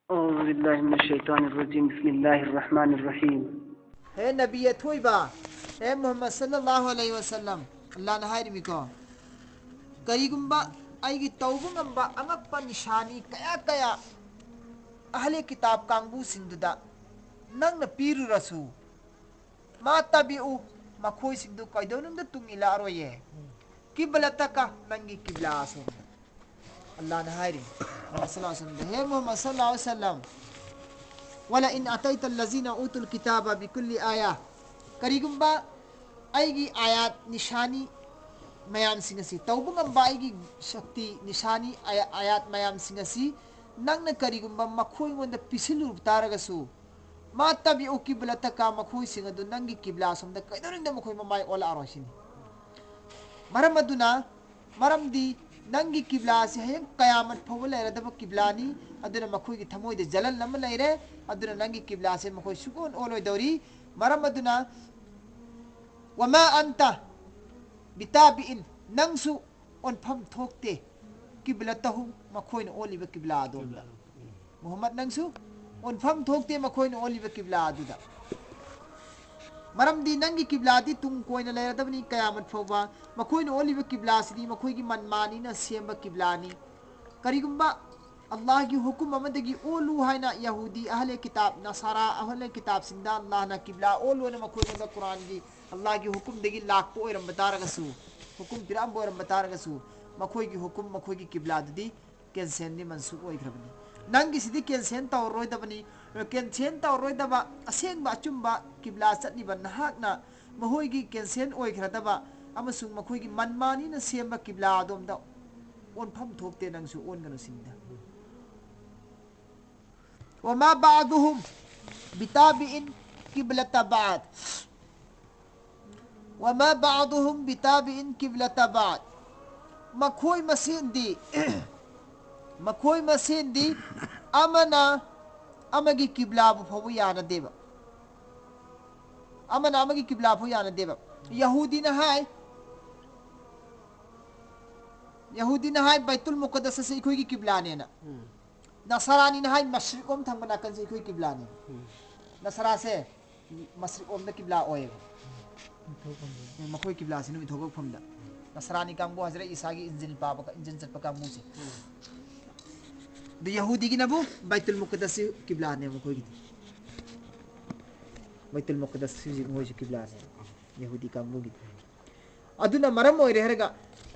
बिस्मिल्लाहिर्रहमानिर्रहीम। हे नबी अथोइबा हे मोहम्मद सल्लल्लाहु अलैहि वसल्लम अल्लाह ना हाइरिमिको करीगुम्बा आइगी तौबु ngamba angakpa nishani kaya kaya ahli kitab kangbu singduda nangna piru rasu ma tabi'u makhoi singdu kaidonungda tungila aroye kiblataka nangi kibla aso Allah na hairi sallallahu alaihi wasallam he muhammad sallallahu alaihi wasallam wala in ataita allazina utul kitaba bikulli aya karigumba aigi ayat nishani mayam singasi tawbungam baigi shakti nishani ayat mayam singasi nangna karigumba makhoi ngonda pisilu taragasu ma tabi o kiblata ka makhoi singadu nangi kibla somda kaidorinda makhoi mamai ola arosini maramaduna maramdi nangi kibla si hayang qayamat phawla radaba kiblani aduna makhoi gi thamoi de jalal lam laire aduna nangi kibla se makhoi sukun oloi dori maramaduna wama anta bitabiin nangsu on pham thokte kiblatahu makhoi no oliba kibla adonda muhammad nangsu on pham thokte makhoi no oliba kibla aduda maramdi nangi kibla di tung koina leiradabni qayamat phawba makhoi no oliba kibla sidi makhoi gi manmani na semba kibla ni karigumba Allah gi hukum amadagi olu haina yahudi ahle kitab nasara ahle kitab sinda Allah na kibla olu na makhoi no quran gi Allah gi hukum degi lakpo oiram bataragasu hukum piram boiram bataragasu makhoi gi hukum makhoi gi kibla dudi kensen ni mansuk oikrabni nangi sidi kensen taw roidabani kensen taw roidaba aseng ba chumba kibla chatni ban hakna mahoi gi kensen oikradaba amasung makhoi gi manmani na semba kibla domda on pham thokte nangsu on ganu sinda wama ba'duhum bitabi'in kiblata ba'd wama ba'duhum bitabi'in kiblata ba'd makhoi masindi amana amagi kibla bu phawu yana deba amana amagi kibla phawu yana deba yahudi na hai baitul muqaddas se ikoi gi kibla ne na nasarani na hai mashriqom thambana kan se ikoi kibla ne nasara se mashriqom da kibla oye makhoi kibla sinu thobok phamda nasrani kangbo hazrat isa gi injil paba ka injil chat pa kangmu se de yahudi gi nabu baitul muqaddas kibla ne makhoi gi baitul muqaddas si ngoi se kibla ne yahudi kangmu gi aduna maram oi reherga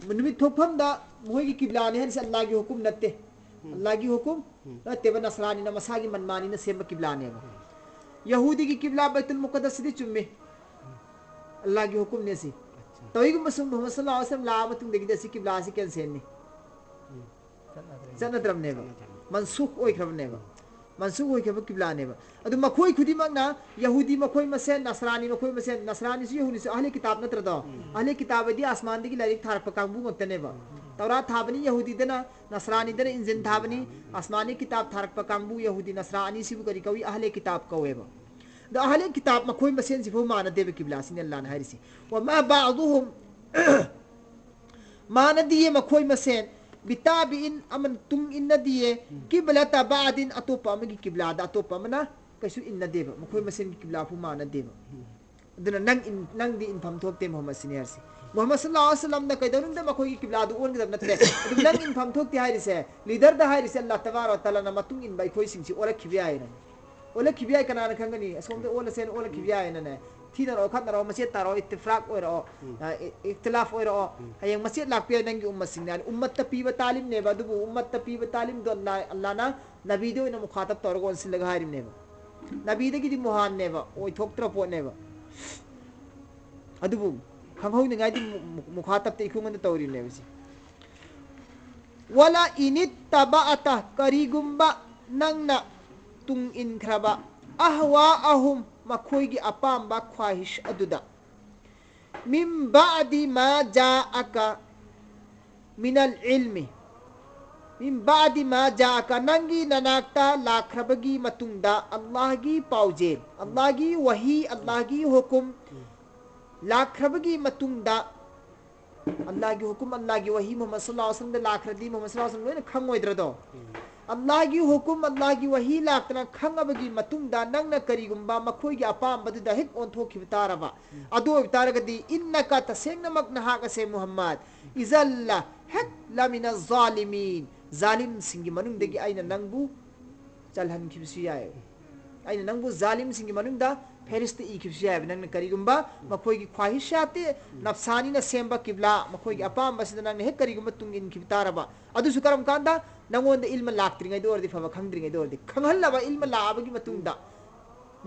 numi thophamda moi gi kibla ne se allah gi hukum natte allah gi hukum natte ba nasrani na masagi manmani na semba kibla ne yahudi gi kibla baitul muqaddas di chumme Allah ki hukum ne si tawig masum Muhammad sallallahu alaihi wasallam la matung degi desi kibla si ken sen ni sanad ram ne ba mansukh oi khrab ne ba mansukh oi khrab kibla ne ba adu makhoi khudi magna yahudi makhoi masen nasrani makhoi masen nasrani si yahudi si ahli kitab natra do ahli kitab di asman di larik thar pa kangbu ngotte ne ba tawrat thabani yahudi dana nasrani dana injil thabani asmani kitab thar pa kangbu yahudi nasrani si bu kari kawi ahli kitab kawe ba da ahli kitab makhoi masen si phu mana debe kibla sin Allah na harisi wa ma ba'dhum mana diye makhoi masen bitabiin aman tung inna diye kiblata ba'din atopa magi kibla da atopa mana kaisu inna deba makhoi masen kibla phu mana deba duna nang di in pham thok te muhammad sin harisi muhammad sallallahu alaihi wasallam na kaidonung da makhoi kibla du on gidam natte du nang in pham thok te harise leader da harise Allah tabaraka taala na matung in bai khoi sing si ora khibiyai na ola kibiyai kana na khangani asomde ola sen ola kibiyai na ne thina ro khat na ro maset ta ro ittifaq oi ro ikhtilaf oi ro hayang maset lak pe nang gi ummat singnan ummat ta piba talim ne ba du ummat ta piba talim do Allah na nabi do ina mukhatab tor gon sin laga harim ne ba nabi de gi di muhan ne ba oi thok tra po ne ba adu khangho ne ngai di mukhatab te ikhung na tori ne bisi wala init taba'ata karigumba nangna tung in khraba ahwa ahum makhoi gi apamba khwahish aduda min ba'di ma ja'aka min al-ilmi min ba'di ma ja'aka nangi nanakta lakhrabagi matungda Allah gi pauje Allah gi wahi Allah gi hukum lakhrabagi matungda Allah gi hukum Allah gi wahi Muhammad sallallahu alaihi wasallam lakhradi Muhammad sallallahu alaihi wasallam khangoi drado अल्लाह की हुकुम अल्लाह की वही लाक्तना खंगबगी मतुंगदा नंगना करिगुंबा मखोइगी अपामबदुदा हेक ओंथोखिब तारबा अदो तारगदी इन्नका तसेंगनमक नहागसे मुहम्मद इजल्ला हेक लमिना जालिमीन जालिम सिंगी मनुंगदगी आइना नंगबु चलहनखिबसु याय आइना नंगबु जालिम सिंगी मनुंगदा फेरिस्त इखिबसु याय नंगना करिगुंबा मखोइगी ख्वाहिशाते नफसानीना सेंबा किबला मखोइगी अपामबसिदा नंगना हेक करिगुंबा तुंगिन खिब तारबा अदुसु करम कांदा नंगोंद इल्म लाक्त्रिङै दोरदि फबा खंद्रिङै दोरदि खंगहल्लबा इल्म लाबगी मतुंगदा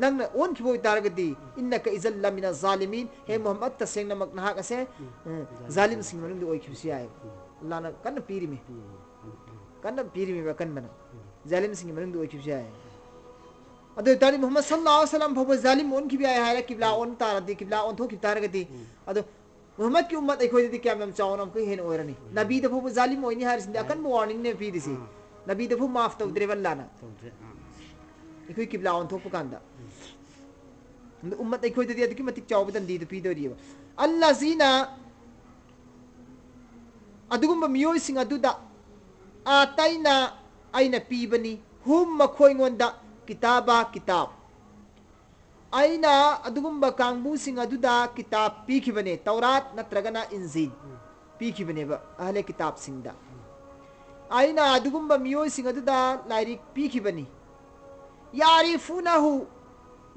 नंगना ओन खिबोय तारगदि इन्नका इजल लमिना जालिमीन हे मोहम्मद तसेंगनमक नहाक असे जालिम सिंग मनुंग ओय खिबसि आय अल्लाहना कन्न पीरिमि बा कन्बना जालिम सिंग मनुंग ओय खिबसि आय अदो तारि मोहम्मद सल्लल्लाहु अलैहि वसल्लम फबा जालिम ओन खिबि आय हायरा किबला ओन तारदि किबला ओन थोखि तारगदि अदो मोहम्मद की उम्मत अखोयदि क्या नाम चावनम को हेन ओरनी नबी दफो जालिम ओइनी हारिसिंदि अकन वार्निंग ने पीदिसि नबी दफो माफ तौद्रे वल्लाना अखोय किबला ओन थोप कांदा उम्मत अखोयदि अदकि मतिक चावबदन दी पीदोरिबा अल्लाजीना अदुगुम मियोय सिंग अदुदा आताइना आइना पीबनी हुम मखोयंगोंदा किताबा किताब आइना अदुगुम्बा कांगबु सिंग अदुदा किताब पीखिबने तौरात नत्रगना इंजील पीखिबनेबा अहले किताब सिंगदा आइना अदुगुम्बा मियोय सिंग अदुदा लाइरिक पीखिबनी यारिफुनहु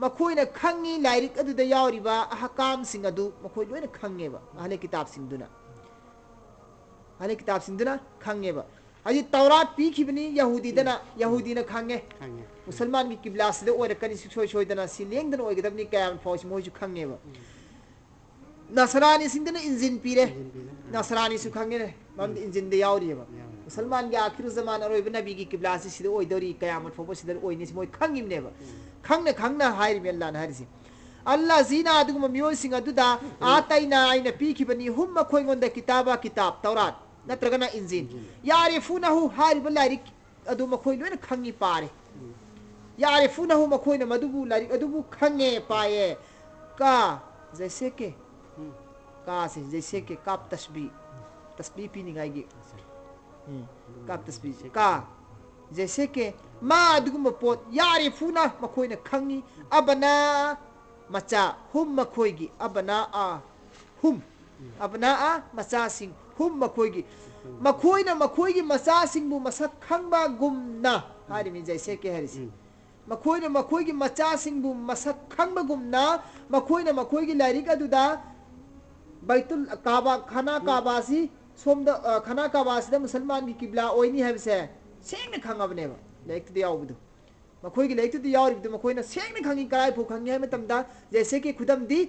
मखोइना खंगी लाइरिक अदुदा यावरिबा अहकाम सिंग अदु मखोइ लोइना खंगेबा अहले किताब सिंगदुना खंगेबा अजी तौरात पीखिबनी यहूदीना खंगे मुसलमान की किबला से ओरकनी सोय सोयदना सिलेंगदन ओइगदबनी कयाम फौज मोइसु खंगेबा नसरानी सिंगदना इंजिन पीरे नसरानी सु खंगे मम इंजिन दे यावरिबा मुसलमान की आखिर जमान अरोइब नबी की किबला से सिदे ओइदोरी कयामत फौबो सिदे ओइनि मोइ खंगिमनेबा खंगना हाइरि मेल्लान हारिसि अल्लाह जीना अदुगुम मियोय सिंग अदुदा आताइना आइना पीखिबनी हुम मखोइगोंदा किताब तौरात नत्रगना इंजिन यारिफुनहु हारिब लाइरिक अदु मखोइ लोइना खंगी पारे यारिफुनहु मखोइना मदुबु लाइरिक अदुबु खंगे पाए का जैसे के काप तस्बी पीनिगाइगी काप तस्बी का जैसे के मा अदुगुम पोत यारिफुना मखोइना खंगी अबना मचा हुम मखोइगी अबना आ मचा सिंग हुम मखोइगी मचा सिंगबु मसक खंगबा गुमना हारिमि जैसे के हरिसि मखोइगी मचा सिंगबु मसक खंगबा गुमना मखोइगी लाइरिक अदुदा बैतुल काबा खाना काबासी सोमदा खाना काबासीदा मुसलमान की किबला ओइनी हबसे सेंगना खंगबनेबा लाइकदि यावबदु मखोइगी लाइकदि यावरिबदु मखोइना सेंगना खंगी कराय फो खंगी है मतमदा जैसे कि खुदमदी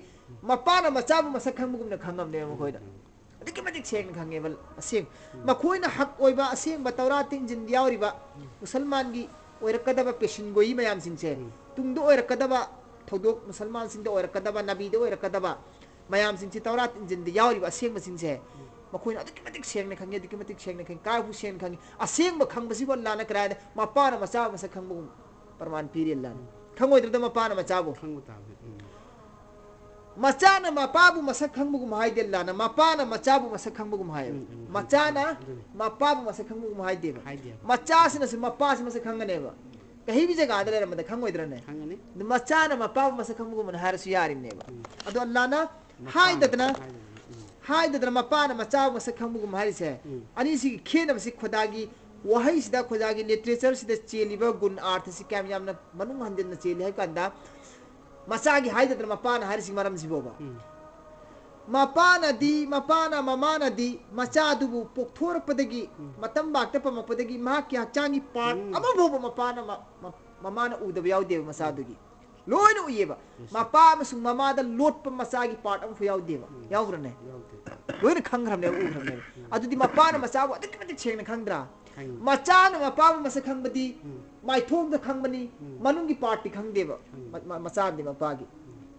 मपाना मचाबु मसक खंगबुगुमना खंगबनेबा मखोइदा अदकि मतिक सेंगना खंगेबल असेंग मखोइना हक ओइबा असेंग बतौरात इंजिन यावरिबा मुसलमान की ओइरकदबा पेशिनगोई मयाम सिंसे तुंगदो ओइरकदबा थौदोक मुसलमान सिंदो ओइरकदबा नबीदो ओइरकदबा मयाम सिंसे तौरात इंजिन यावरिबा असेंग सिंसे मखोइना अदकि मतिक सेंगना खंगे अदकि मतिक सेंगना खंगे कायबु सेंगना खंगे असेंग खंगबसिबो लाना करायदा मपाना मचाबु मसक खंगबुगुम प्रमाण पीरे लाना खंगोइद्रदा मपाना मचाबु मचाना मपाबु मसक खंगबुगुम हाइदे लाना मपाना मचाबु मसक खंगबुगुम हाय मचाना मपाबु मसक खंगबुगुम हाइदेबा मचासिनसु मपासि मसक खंगनेबा कहीं भी जगह आदरे रमदा खंगोइद्रने मचाना मपाबु मसक खंगबुगुम हारसु यारिनेबा अदो अल्लाहना हाइदना मपाना मचाबु मसक खंगबुगुम हारिसे अनिसि खेनबसि खुदागी वही सिदा खुदागी लिटरेचर सिदा चेलिबा गुण अर्थ सि क्याम यामना मनुंग हंजन चेलि है कंदा मचागी हाइदना मपाना हारिसि मरम सिबोबा मपाना ममानदी मचादुबु पोक्थोरपदगी मतम बाक्ता पमपदगी मा की हचांगी पार्ट अमबोबो मपाना ममाना उदब यावदेब मचादुगी लोइना उयेबा मपा अमसुंग ममादा लोटप मचागी पार्ट अमफु यावदेबा यावग्रने लोइना खंग्रमने उग्रमने अदुदी मपाना मचाबु अदकि मतिक सेंगना खंद्रा मचाना मपाबु मसक खंगबदी माइथोंगदा खंगबनी मनुंगी पार्टी खंगदेबा मचादी मपागी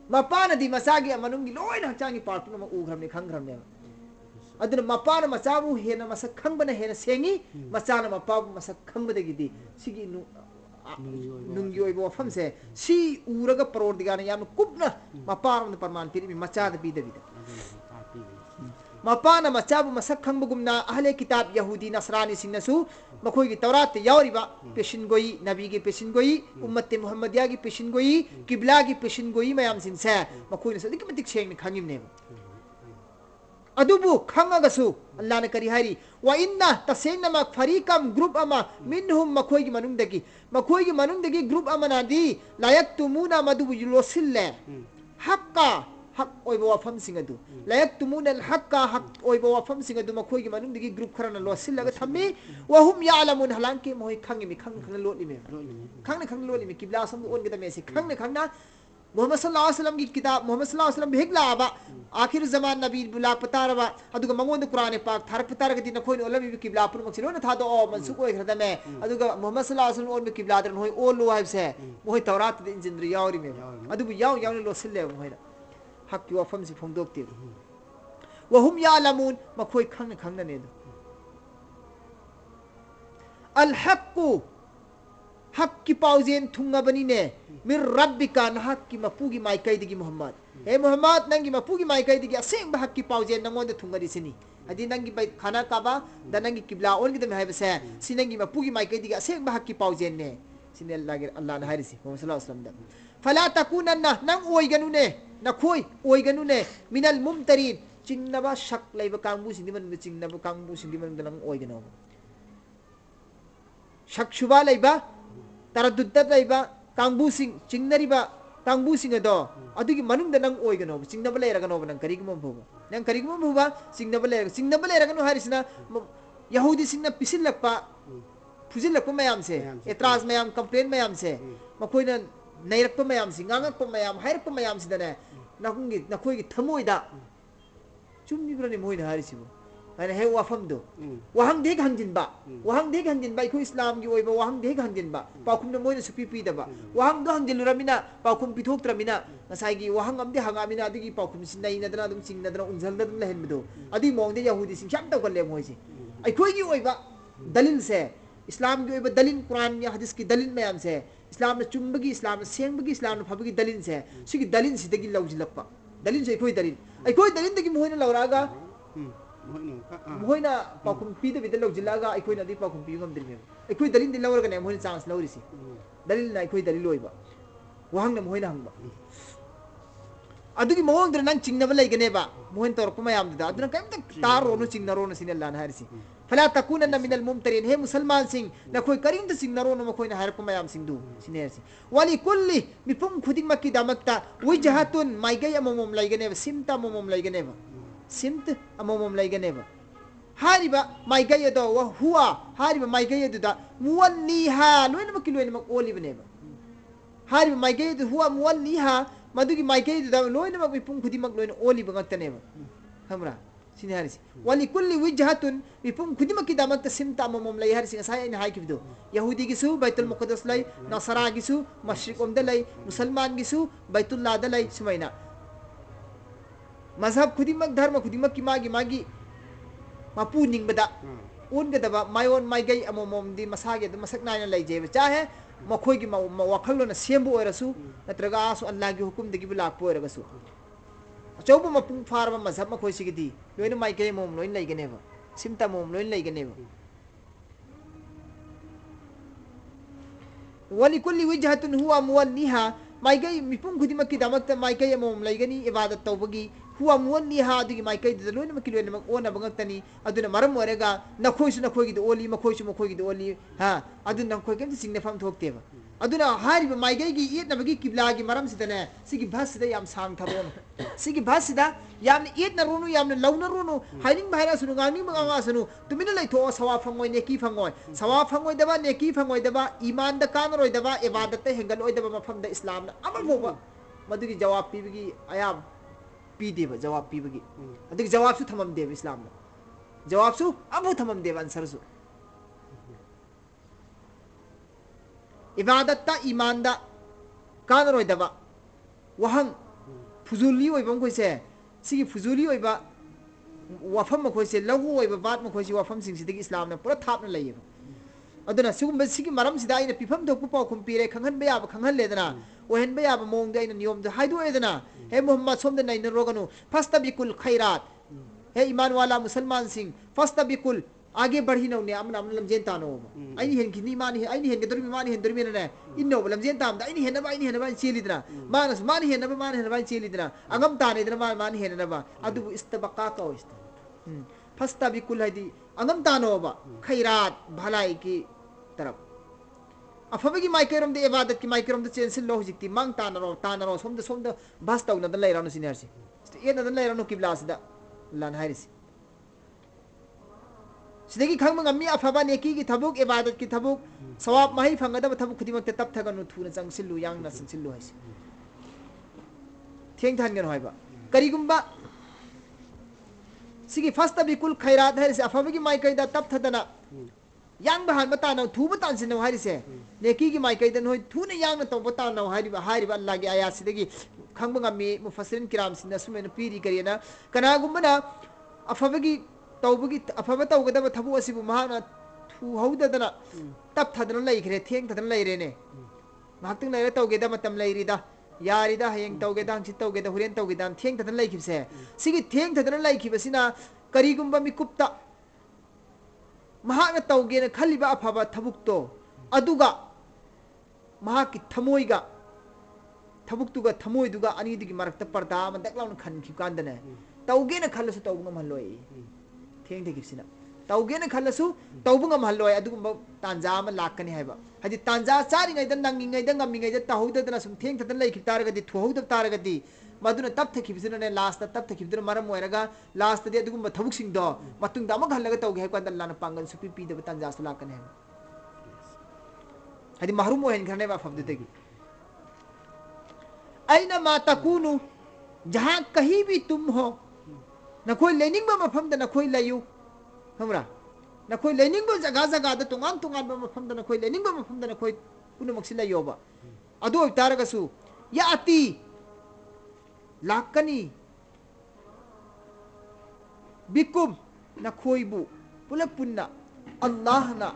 मपानदी मचागी मनुंगी लोइना हचांगी पार्ट न उग्रमने खंग्रमने अदुना मपाना मचाबु हेना मसक खंगबना हेना सेंगी मचाना मपाबु मसक खंगबदगिदी सिगी नुंगी ओइबो वफमसे सी उरगा परोरदिगाना याम कुबना मपारम प्रमाण पिरि मचाद पीदबिदा mapana machabu masak khangbagumna ahle kitab yahudi nasrani singnasu makhoi gi tawrat yawriba peshin goi nabi gi peshin goi ummati muhammadiya gi peshin goi qibla gi peshin goi mayam singse makhoi na sadik matik cheng ni khangim ne adubu khangagasu allah na kari hari wa inna tasayna ma farikam group ama minhum makhoi gi manungdagi group ama nadi layaktumuna madubu yulosille hakka hak oiba wafam singadu layaktumun al haqqa haq oiba wafam singadu makhoi gi manungdagi group kharana losillaga thammi wa hum ya'lamun halanki moi khangimi khang lolimi lolimi kibla sam on gida mesi khangna Muhammad sallallahu alaihi wasallam ki kitab Muhammad sallallahu alaihi wasallam bihigla aba akhir zaman nabi bulak pataraba aduga mangon qur'an pak thar patarga din khoi no labi kibla pur maksilo na thado o mansuk oi khada me aduga Muhammad sallallahu alaihi wasallam on kibla dan hoi o lo hai se moi tawrat din jindri yawri me adubu yaw lo sille moi hakki wafam si phongdok te wa hum ya'lamun makhoi khangna ne al haqqu hakki pauzen thunga bani ne mir rabbika hakki mapugi maikai digi muhammad he muhammad nangi mapugi maikai digi aseng ba hakki pauzen nangon de thunga disini adi nangi bai khana kaba da nangi kibla on gidam hai basa sinangi mapugi maikai digi aseng ba hakki pauzen ne sinel lagir allah na harisi muhammad sallallahu alaihi wasallam fala takunanna nang oiganu ne nakhoi oiganu ne minal mumtarin chingnaba shak laiba kangbu sindi man chingnaba kangbu sindi man nang oiganu shak shuba laiba taradudda laiba kangbu sing chingnariba kangbu sing ado adugi manungda nang oiganu chingnaba lairaganu nang karigum bhuba chingnaba lairaganu harisina yahudi singna pisillakpa phujilakpa mayam se etraz mayam complain mayam se makoina nairakpa mayam si ngangakpa mayam hairakpa mayam si dane nakhoi gi thamoida chumni brani moina harisibu ana he wafam do wahang deg hanjinba ikho islam gi oiba wahang deg hanjinba pakhum na moina supi pi daba wahang do hanjiluramina pakhum pithok tramina ngasai gi wahang amde hangamina adigi pakhum sinai nadana dum sing nadana unjal da dum lehen bido adi mongde yahudi sing sham taw galle moisi ikho gi oiba dalil se islam gi oiba dalil quran ya hadis ki dalil mayam se islam na chumbagi islam na sengbagi islam na phabagi dalil se sigi dalil sidagi lawjilakpa dalil se ikoi dalil dagi moina lawraga moina pakum pi de bidal lawjilaga ikoi na di pakum pi ngam dirme ikoi dalil di lawraga ne moina chance lawrisi dalil na ikoi dalil loiba wahang na moina hangba adugi mawang dra nang chingnaba laigane ba mohin tor kuma yam da aduna kaim tak taro no chingnaro no sinella na harisi fala takunanna minal mumtarin he musalman sing na koi karim da singnaro no koi na har kuma yam sing du sinersi wali kulli mipum khuding makki damakta wijhatun maigai amomom laigane ba simta momom laigane ba simt amomom laigane ba hariba maigai do wa huwa hariba maigai do da muwalliha loina makki loina mak oli bane ba hariba maigai do huwa muwalliha madugi maikai da loina mak mipum khudimak loina oli bangaktane ba hamra sini harisi wali kulli wijhatun mipum khudimak ki damak ta simta momom lai harisi ngasai ina hai kibdo yahudi gisu baitul muqaddas lai nasara gisu mashriq omda lai musalman gisu baitullah da lai sumaina mazhab khudimak dharma khudimak ki magi mapu ningbada un gadaba mayon maigai amomom di masage da masak naina lai jeba chahe makhoi gi wakhalo na sembu oirasu natraga asu allah gi hukum digi bilak poiragasu achauba mapung farba mazhab makhoi sigidi loina maigai mom loin laigane ba simta mom loin laigane ba wali kulli wijhatun huwa muwalliha maigai mipung khudima ki damakta maigai mom laigani ibadat tawbagi huwa muwalliha adigi maikai da loina makki loina mak ona bangaktani aduna maram orega nakhoisu nakhoigi da oli makhoisu makhoigi da oli ha aduna nakhoi kem singne fam thokte ba aduna hariba maigai gi yet nabagi kibla gi maram sidane sigi bhas da yam sang thabon sigi bhas da yam yet na ronu yam na launa ronu haining bhaira sunu ngani manga sunu tumina lai tho sawa phangoi neki phangoi sawa phangoi daba neki phangoi daba iman da kan roi daba ibadat ta hengal oi daba mafam da islam na amal boba madugi jawab pibigi ayam पीदेव जवाब पीबगी अदि जवाब सु थमम देव इस्लाम ना जवाब सु अबु थमम देव answer सु इबादत ता ईमान दा कान रोय दबा वहंग फुजुली ओय बम कोइसे सिगी फुजुली ओय बा वफम मखोय से लघु ओय बा बात मखोय से वफम सिंग सिदगी इस्लाम ना पूरा थाप ना लइय अदुना सिगुम सिगी मरम सिदा इन पिफम दो कुपा खुम पीरे खंगन बया खंगन लेदना ओहन बया मोंग दे इन नियम द हाइदो एदना हे मोहम्मद सोम द नइन रोगनु फस्तबिकुल खैरात हे ईमान वाला मुसलमान सिंह फस्तबिकुल आगे बढ़ी नौने अमन अमन लमजेन तानो आइनी हेन किनी मानी आइनी हेन गदरमी मानी हेन दरमी ने इन्नो लमजेन ताम दा आइनी हेन बा चेलिदना मानस मानी हेन बा चेलिदना अंगम ताने दना मानी हेन बा अदु इस्तबका का इस्त फस्तबिकुल हदी अंगम तानो बा खैरात भलाई की तरफ अफबगी माइकरम दे इबादत की माइकरम दे चेंसिल लो जिक्ति मांग तानरो सोम द बस तौना द लेरानो सिनरसी ये न द लेरानो किबलास दा लान हारिसी सिदगी खंग ngami afaba neki ki thabuk ibadat ki thabuk sawab mahi phangada thabuk khudimak te tap thaganu thuna changsilu yang na changsilu haisi theng than gan hoiba karigumba sigi first bikul khairat haisi afaba ki mai kaida tap thadana yang bahan bata na thu batan sin no harise neki ki mai kaida noi thu ne yang na to bata na hairiba allah gi aya sidagi khang ngami mufassirin kiram sin na sumen piri karina kana gumbana afaba gi तौबगी अफब तौगदब थबु असिबु महाना थु हौददना तब थदन लैखरे थेंग थदन लैरेने महाक्तंग लैरे तौगेदा मतम लैरिदा यारिदा हयंग तौगेदा हंचि तौगेदा हुरेन तौगेदा थेंग थदन लैखिबसे सिगी थेंग थदन लैखिबसिना करिगुंबा मिकुप्ता महाना तौगेना खलिबा अफब थबुक्तो अदुगा महाकि थमोइगा थबुक्तुगा थमोइदुगा अनिदिगी मरक्ता पर्दा मंदकलाउन खनखि कांदने तौगेना खलसु तौगुंगा महलोय थेंग थे किसना तौगेन खलसु तौबुंग महलोय अदुगुम तांजा म लाकनी हैबा हदि तांजा चारि Gadd नंगिंगै the ngami गै the ताहुददना सुम थेंग थदन लैखि तारगदि थोहुद तारगदि मदुना तब थखिबिसना ने लास्ट तब थखिबिदना मरम ओइरगा लास्ट दे अदुगुम थबुक सिंग दो मतुंग दाम घल्लगा तौगे है क्वादन लाना पांगन सुपि पि दब तांजा सु लाकनी है हदि महरुम ओहेन खने बा फबदतेगी ऐना मा तकुनु जहां कहीं भी तुम हो नखोई लेनिंग बा मफम द नखोई लयु हमरा नखोई लेनिंग बा जगह जगह द तुंगान बा मफम द नखोई लेनिंग बा मफम द नखोई पुनु मक्सि लयु बा अदो तारगसु या अति लाकनी बिकुम नखोई बु पुला पुन्ना अल्लाह ना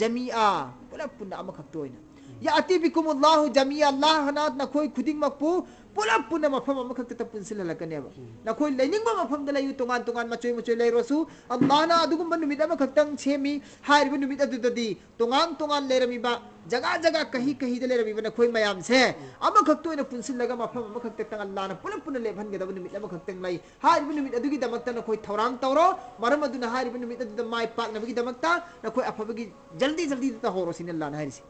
जमीआ पुला पुन्ना अमखक्तोइना या अति बिकुम अल्लाह जमीआ अल्लाह ना नखोई खुदिंग मकपु पुलप पुनः मफम अमखक्ता पुनसिल हलकनेबा नखोई लेनिंगबा मफम द लयु तोंगान तोंगान मचोय लैरोसु अल्लाहना अदुगुम नुमित अमखक्तंग छेमी हारिबा नुमित अदुददी तोंगान लेरमीबा जगह जगह कहीं द लेरमीबा नखोई मयाम से अमखक्तोइना पुनसिलगा मफम अमखक्ता तंग अल्लाहना पुनः लेभनगदब नुमित अमखक्तंग लै हारिबा नुमित अदुगी दमक्ता नखोई थौरांग तौरो मरम अदुना हारिबा नुमित अदुदा माय पाकनबगी दमक्ता नखोई अफबगी जल्दी ता होरो सिन अल्लाहना हारिसि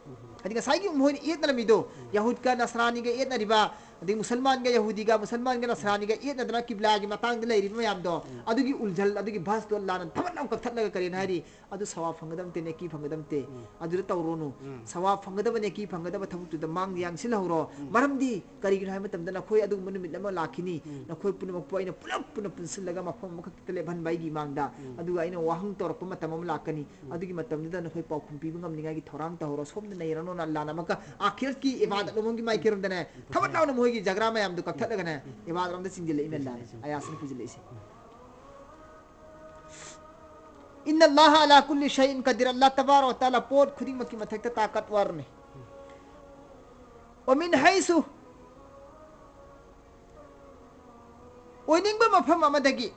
हदिगा साइगी मोहन एतनमीदो यहूद का नसरानी के एतनरिबा अदि मुसलमान का यहूदी का मुसलमान का नसरानी का ये नदना किबला की मतंग दे लेरि मयाम दो अदुगी उलझल अदुगी भास दो लान थमन कथत लगा करेन हारी अदु सवा फंगदम ते ने की फंगदम ते अदु तौरोनु सवा फंगदम ने की फंगदम थमुक तु मांग यांग सिल हौरो मरमदी करिगिन हाय मतम दना खोय अदु मनु मिट लमा लाखिनी नखोय पुनमक पोइना पुलप पुनसिल लगा मफम मखक तले भन बाइगी मांगदा अदु आइना वाहंग तोरप मतम म लाकनी अदुगी मतम दना नखोय पाउखुम पिबु ngamninga gi थौरांग तौरो सोमन नैरनो ना लाना मका आखिरत की इबादत लोमंगी माइकेरम दने थमन लाउन मोयगी जगरा मयाम दु कथत लगने इबादत रम द सिंजले इमेल ला आयासन पुजले से इन्ना अल्लाह अला कुल्ली शैइन कदीर अल्लाह तबारक व तआला पोत खुदी मकी मथक ताकतवर ने व मिन हैसु ओइनिंग मफम अमदगी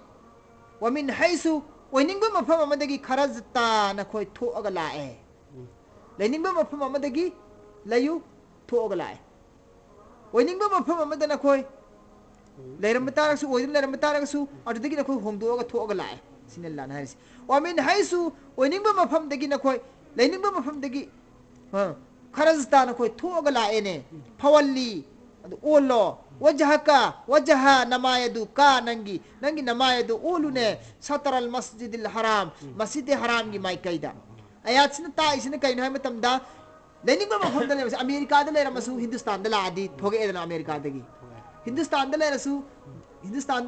व मिन हैसु ओइनिंग मफम अमदगी खरजता न खोय थो अगलाए लेनिंग मफम अमदगी लयु थो अगलाए ओइनिंग मफम अमद न खोय लेरम तारसु ओइदिन लेरम तारसु अदुदगी न खोय होंदोगा थो अगलाए सिनल्ला न हारिस व मिन हैसु ओइनिंग मफम दगी न खोय लेनिंग मफम दगी खरजता न खोय थो अगलाए ने फवल्ली अदु ओलो वजह नमायदु का नंगी नमायदु ओलुने सतरल मस्जिदिल हराम मस्जिद हराम की माइकैदा आयातसिन ताइसिन कइनो है मतमदा लेनिंग मफम दले अमेरिका द लेरमसु हिंदुस्तान द लादी थोगे एदना अमेरिका दगी हिंदुस्तान द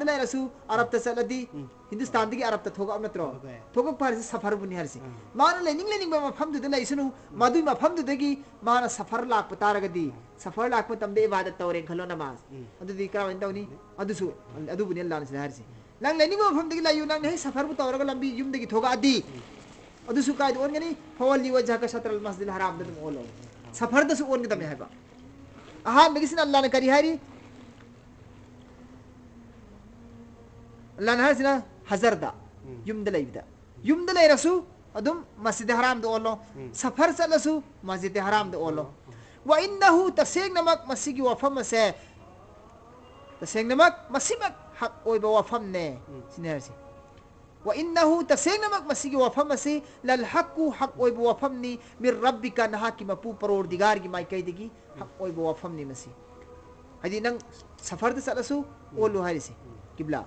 लेरसु अरब त चलदी हिंदुस्तान दगी अरब त थोगा नत्रो थोगा पारसि सफर बुनि हरसि माना लेनिंग मफम दु लैसनु मदुइ मफम दु दगी माना सफर लाक पतारगदी सफर लाक मतमदे इबादत तौरे खलो नमाज अदुदी करावन तौनी अदुसु अदु बुनि अल्लाह ने हरसि लंग लेनिंग मफम दगी लायु नंग हे सफर बु तौरगा लंबी युम दगी थोगा अदी अदुसु काय ओनगनी फवल्ली वजह का सतरल मस्जिद हराम दम ओलो सफर दसु ओनग दम हैबा आहा मेगिसिन अल्लाह ने करी हारी lan hasina hazarda yumda leibda yumda leirasu adum masjid haram do olo safar salasu masjid haram do olo wa innahu tasegnamak masigi wafam se tasegnamak masimak hak oiba wafam ne sinersi wa innahu tasegnamak masigi wafam se lal haqqu hak oiba wafam ni mir rabbika nahaki mapu parordigar gi mai kaidigi hak oiba wafam ni masi hadi nang safar da salasu olo harisi kibla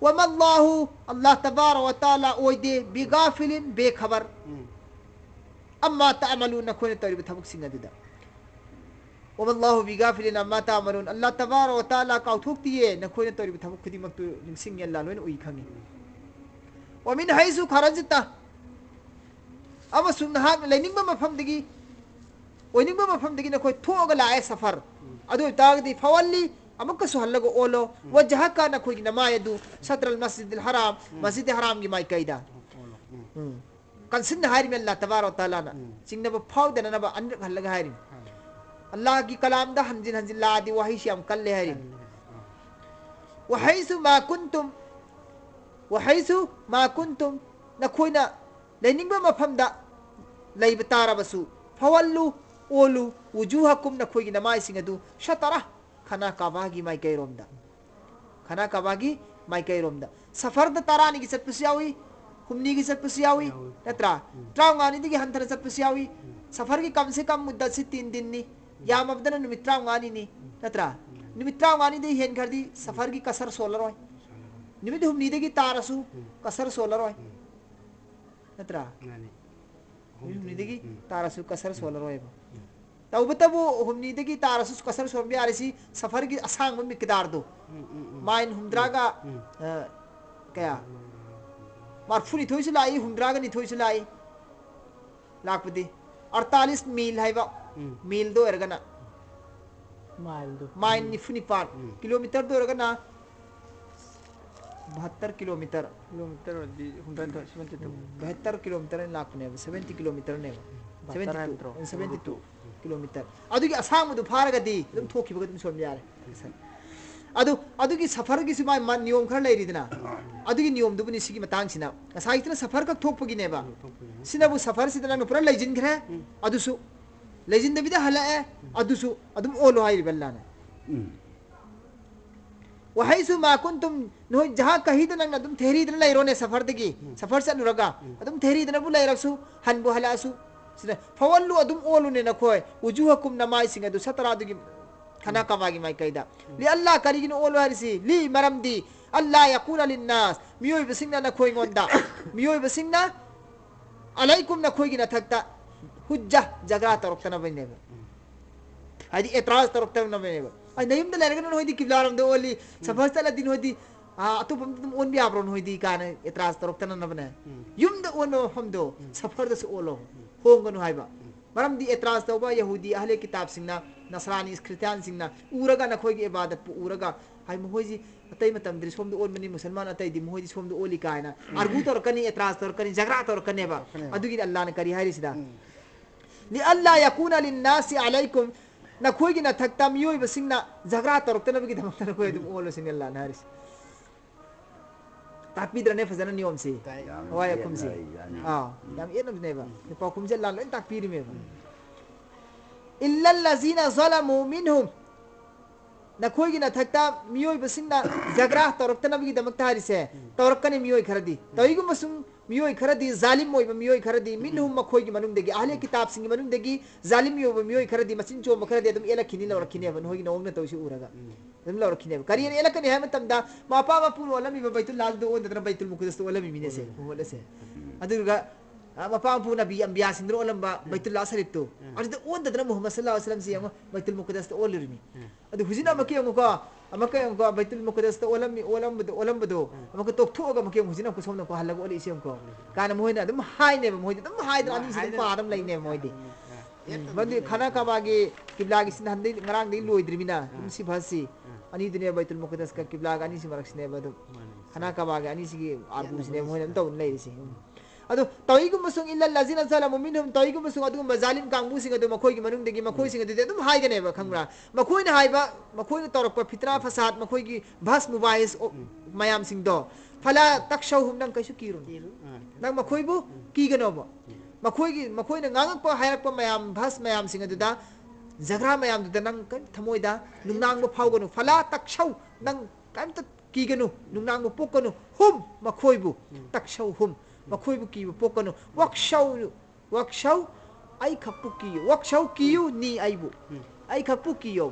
وما الله الله تبارك وتعالى اويدي بغافل بخبر اما تعملون نكون توري بتبك سينغددا وما الله بغافل اما تعملون الله تبارك وتعالى كاوثوكتي نكون توري بتبك خدي مكتو نسين يلا لوين اوي خاني ومن حيث خرجت اما سنها لينينغ مفهمدغي وينينغ مفهمدغي نكوي توغا لاي سفر ادو تاغدي فولي أمك سهلة أولو وجهك أنا كوي نما يدو سطر المسجد الحرام مسجد الحرام جماعة كيدا كان سن هاي من الله تبارك وتعالى نا سين نبى فاو دنا نبى أنك هلا هاي الله کی کلام دا هنزل هنزل لا دي وحي شام كل هاي وحيث ما كنتم نكوينا لينين بما فهم دا لي بتارا بسو فولو أولو وجوهكم نكوي نما يسيندو شطرة خنا كاباغي ماي كيرومدا خنا كاباغي ماي كيرومدا سفر د تراني کی سات پسیاوی humni की सत पसियावी नत्रा ट्राउंगानी दिगी हंतर सत पसियावी सफर की कम से कम मुद्दत से 3 दिन नी या मबदन निमित ट्राउंगानी नी नत्रा निमित ट्राउंगानी दे हेन कर दी सफर की कसर 16 रोय निमित humni दिगी तारसु कसर 16 रोय नत्रा humni दिगी तारसु कसर 16 रोय तब तब हमनी दगी तारसुस कसर सोमबे आरसी सफर की असांग में मिकदार दो माइन हुंद्रागा क्या मारफुनी थोइस लाई हुंद्रागा नि थोइस लाई लाखपति 48 मील है बा मील दो एरगना माइन नि फुनी पार किलोमीटर दो एरगना 72 किलोमीटर दी 72 किलोमीटर लाख ने 70 किलोमीटर ने 72 किलोमीटर अदुगी असांग मुदु फारगदी दम थोखिबग दम सोम यारे अदुगी सफर की सिमा मन नियम खर लेरिदना अदुगी नियम दुबनि सिगी मतंग सिना साइतना सफर का थोकपगी नेबा सिनाबु सफर सिदना न पुरा लेजिन खरे अदुसु लेजिन दबिदा हलाए अदुसु अदुम ओलो हाइर बल्लाना वहैसु मा कुंतुम नो जहां कहिदन न दम थेरिदन लेरोने सफर दगी सफर से नुरगा अदुम थेरिदन बु लेरसु हनबु हलासु फवल्लु अदुम ओलु ने नखोय उजुहकुम नमाय सिंग अदु सतरा दुगी खना कवागी माय कैदा लि अल्लाह करिगिन ओलु हरिसी लि मरमदी अल्लाह यकुल लिन्नास मियोय बसिंगना नखोय गोंदा मियोय बसिंगना अलैकुम नखोय गिना थकता हुज्जा जगरा तरक्तना बने हदि एतराज तरक्तना बने आई नयम द लेरगन होइदी किबलारम दो ओली सफरतला दिन होइदी अतु पम ओन भी आब्रोन होइदी काने एतराज तरक्तना न बने युम द ओन हमदो सफर द ओलो होंगनु हाइबा मरम दी एतराज तौबा यहूदी अहले किताब सिंगना नसरानी क्रिश्चियन सिंगना उरगा नखोय की इबादत पु उरगा हाय मोहोजी अतै मतम द्रि सोम द ओन मनी मुसलमान अतै दी मोहोजी सोम द ओली कायना आर्गु तोर कनी एतराज तोर कनी झगड़ा तोर कने बा अदुगी अल्लाह ने करी हाय रिसदा लि अल्लाह यकुना लिन्नासी अलैकुम नखोय की न थकता मियोय बसिंगना झगड़ा तोर तन बगी धमक नखोय दum ओलो सिंग अल्लाह ने हारिस ताकपीद्रने फजन नियम से वाय कुम से याम एनम नेबा ने पकुम से लाल ताकपीर में इल्ला लजीना ज़लमु मिनहुम नखोय की न थकता मियोय बसिंगना जगरा तोरक्तना बगी दमक तारिसे तोरकने मियोय खरदी तोयगु मसुम मियोय खरदी जालिम मोय मियोय खरदी मिनहुम मखोय की मनुंग देगी अहले किताब सिंग मनुंग देगी जालिम यो मियोय खरदी मसिन चो मखरदी दम एला खिनी लवर खिने बन होगी नोंग न तोसी उरगा दम लवर खिने करियन एला कने है मतमदा मापा मापु ओलमी बैतुल लाल दो ओन दर बैतुल मुकद्दस तो ओलमी मिने से ओले से अदुगा मापा मापु नबी अंबिया सिंद्रो ओलंबा बैतुल ला शरीफ तो अदु ओन दर मुहम्मद सल्लल्लाहु अलैहि वसल्लम से बैतुल मुकद्दस तो ओलरमी अदु हुजिना मके मुका अमके अंको बैतुल मुकद्दस तो ओलंबदो अमके तोक्थोगा मके हुजिना को सोमना को हल्ला ओले इसेम को काना मोहिना दम हाइने मोहिदे दम हाइदर अनि से पादम लैने मोहिदे बंदी खाना काबागे किबलागी सिन हंदे ngरang दे लोइद्रिमिना तुम सी भासी अनि दिने बैतुल मुकद्दस का किबला अनि सी मरक्सने बदो खाना काबागे अनि सी आरबु सिने मोहिना तो लैरिसे अदो तोइगुम मसुंग इल्ला लजिना सलाम मिनहुम तोइगुम मसुंग अदुम जालिम कांगबु सिंग अदु मखोइ की मनुंग देगी मखोइ सिंग अदु अदुम हाइगनेबा खंगरा मखोइ ना हाइबा मखोइ ना तौरक फितरा फसाद मखोइ की भस मुबाइस मयाम सिंग दो फला तक्षौ हुम नंग कैसु कीरुन नंग मखोइ बु कीगनोबो मखोइ ना ngang pa hayak pa mayam भस मयाम सिंग अदु दा जगरा मयाम दुदा नंग थमोइदा नुंगनांग बु फावगनु फला तक्षौ नंग कांत कीगनु नुंगनांग बु पोकनु हुम मखोइ बु तक्षौ हुम मखोइ बु कीबु पोकनु वक्शौ आई खपु कीयु वक्शौ कीयु नी आइबु आई खपु कीयो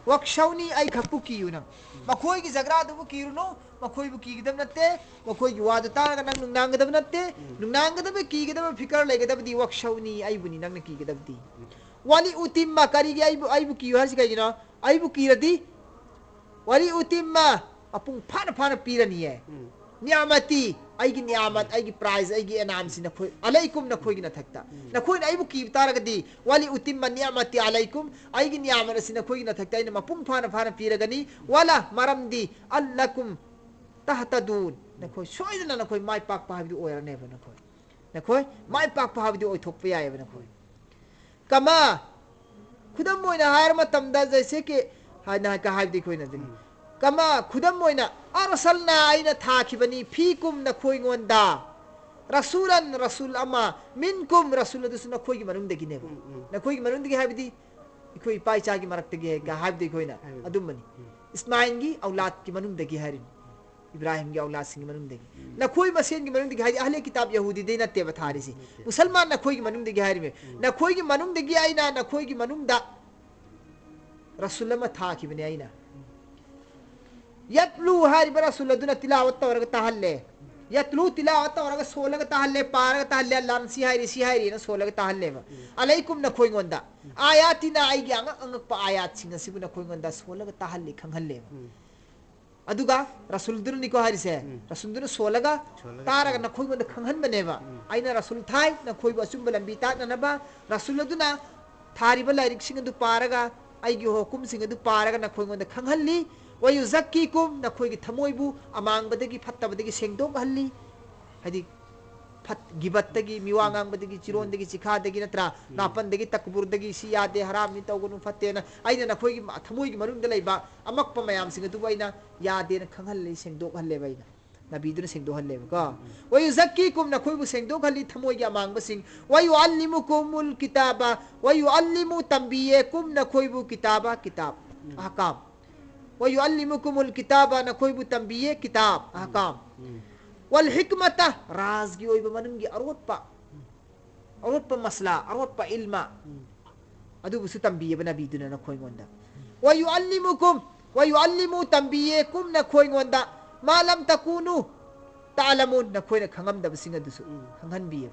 वक्शौ नी आई खपु कीयु नंग मखोइ की जगरा दुबु कीरुनो मखोइ बु कीगदम नते मखोइ की वाद तारगा नंग नुंगनांगदम नते नुंगनांगदम कीगदम फिकर लेगदबदी वक्शौ नी आइबु नी नंग कीगदबदी वाली उतिम्मा करीगी आइबु कीयु हरसि कइगिनो आइबु कीरदी वाली उतिम्मा अपुंग फाना पीरनी है नियामती आइगी नियामत आइगी प्राइज आइगी एनाम सि नखोइ अलैकुम नखोइ गी नथक्ता नखोइ आइबु की तारगदी वाली उतिम्मा नियामती अलैकुम आइगी नियामत सि नखोइ गी नथक्ता इन मपुंग फाना पीरगनी वाला मरमदी अल्लकुम तहतदून नखोइ सोइदना नखोइ माइ पाक पाहाबिदु ओयरनेबा नखोइ माइ पाक पाहाबिदु ओइथोकपा यायबा नखोइ कमा खुदम मोइना हायर मतमदा जैसे कि हाना का हाबिदि खोइना दिनी कमा खुदम मोइना अरसलना आइना थाखिबनी फीकुम नखोइगोंदा रसूल अमा मिनकुम रसूल दुस नखोइगी मनुंगदगी नेबा नखोइगी मनुंगदगी हाबिदि इखोइ पाइचागी मरक्तगी है का हाबिदि खोइना अदुमनी इस्माइल की औलाद की मनुंगदगी हारिन इब्राहिम की औलाद सिंग मनुंगदगी नखोइ मसेन की मनुंगदगी हारि अहले किताब यहूदी दे नते बथारिसि मुसलमान नखोइगी मनुंगदगी हारि में नखोइगी मनुंगदगी आइना नखोइगी मनुंगदा रसूल अमा थाखिबनी आइना यत्लू हारि रसूल दुना तिलावत तवरग ताहल्ले यत्लू तिलावत तवरग सोलग ताहल्ले पारग ताहल्ले अल्लाह सिहाइरी ना सोलग ताहल्ले अलैकुम नखोइगोंदा आयातिना आइगी अंगक पा आयात सिंग सिबु नखोइगोंदा सोलग ताहल्ले खंगहल्ले अदुगा रसूल दुन निको हारिसे रसूल दुन सोलगा तारग नखोइगोंदा खंगहनबनेबा आइना रसूल थाइ नखोइबो असुंब लंबी ताननबा रसूल दुना थारिबा लाइरिक सिंग दु पारगा आइगी हुकुम सिंग दु पारगा नखोइगोंदा खंगहल्ली वयुजक्कीकुम नखोइगी थमोइबु अमांगबदगी फत्तबदगी सेंगदोकहल्ली हदि फत गिबत्तगी मिवांगांगबदगी चिरोंदगी चिखादगी नत्रा नापनदगी तकबुरदगी सी यादे हराम नि तौगनु फत्तेना आइना नखोइगी थमोइगी मरुंगदा लैबा अमक्प मयाम सिंग दुबु आइना यादेना खंगहल्ली सेंगदोकहल्ले बाइना नबीदुना सेंगदोकहल्ले का वयुजक्कीकुम नखोइबु सेंगदोकहल्ली थमोइगी अमांगबसिंग वयुअल्लिमुकुमुल किताबा वयुअल्लिमु तंबियकुम नखोइबु किताबा किताब अहकाम वयुअल्लिमुकुमुल किताबा नखोइबु तंबिये किताब अहकाम वल हिकमता राजगी ओइबा मनुंगी अरोटपा मसला अरोटपा इल्मा अदुबुसु तंबिये नबीदुना नखोइगोंदा वयुअल्लिमु तंबियकुम नखोइगोंदा मालम तकुनु तालमुन नखोइना खंगमदबसिंग अदुसु खंगहनबिये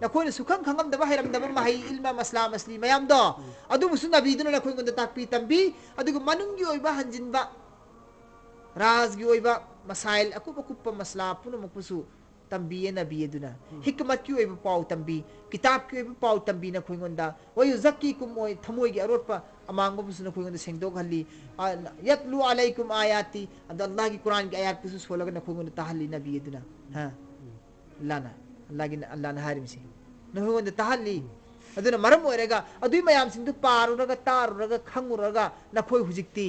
नखोइना सुखंग खंगमदबा हैरमदबा माहि इल्मा मसला मसली मयाम दो अदुबुसु नबीदुना नखोइगोंदा ताकपी तंबी अदुगु मनुंगी ओइबा हंजिनबा राजगी ओइबा मसाइल अकुप मसला पुनमकुसु तंबिये नबीदुना हिकमत की ओइबा पाउ तंबी किताब की ओइबा पाउ तंबी नखोइगोंदा वयुजक्कीकुम ओइ थमोइगी अरोटपा अमांगबुसु नखोइगोंदा सेंगदोकहल्ली यतलु अलैकुम आयाती अल्लाह की कुरान की आयात पुसु सोलग नखोइगोंदा ताहल्ली नबीदुना हां लाना अल्लाह ना हारिमसी नखोइगोंदा ताहल्ली अदुना मरम ओइरेगा अदुई मयाम सिंदु पारुरगा तारुरगा खंगुरगा नखोइ हुजिक्ति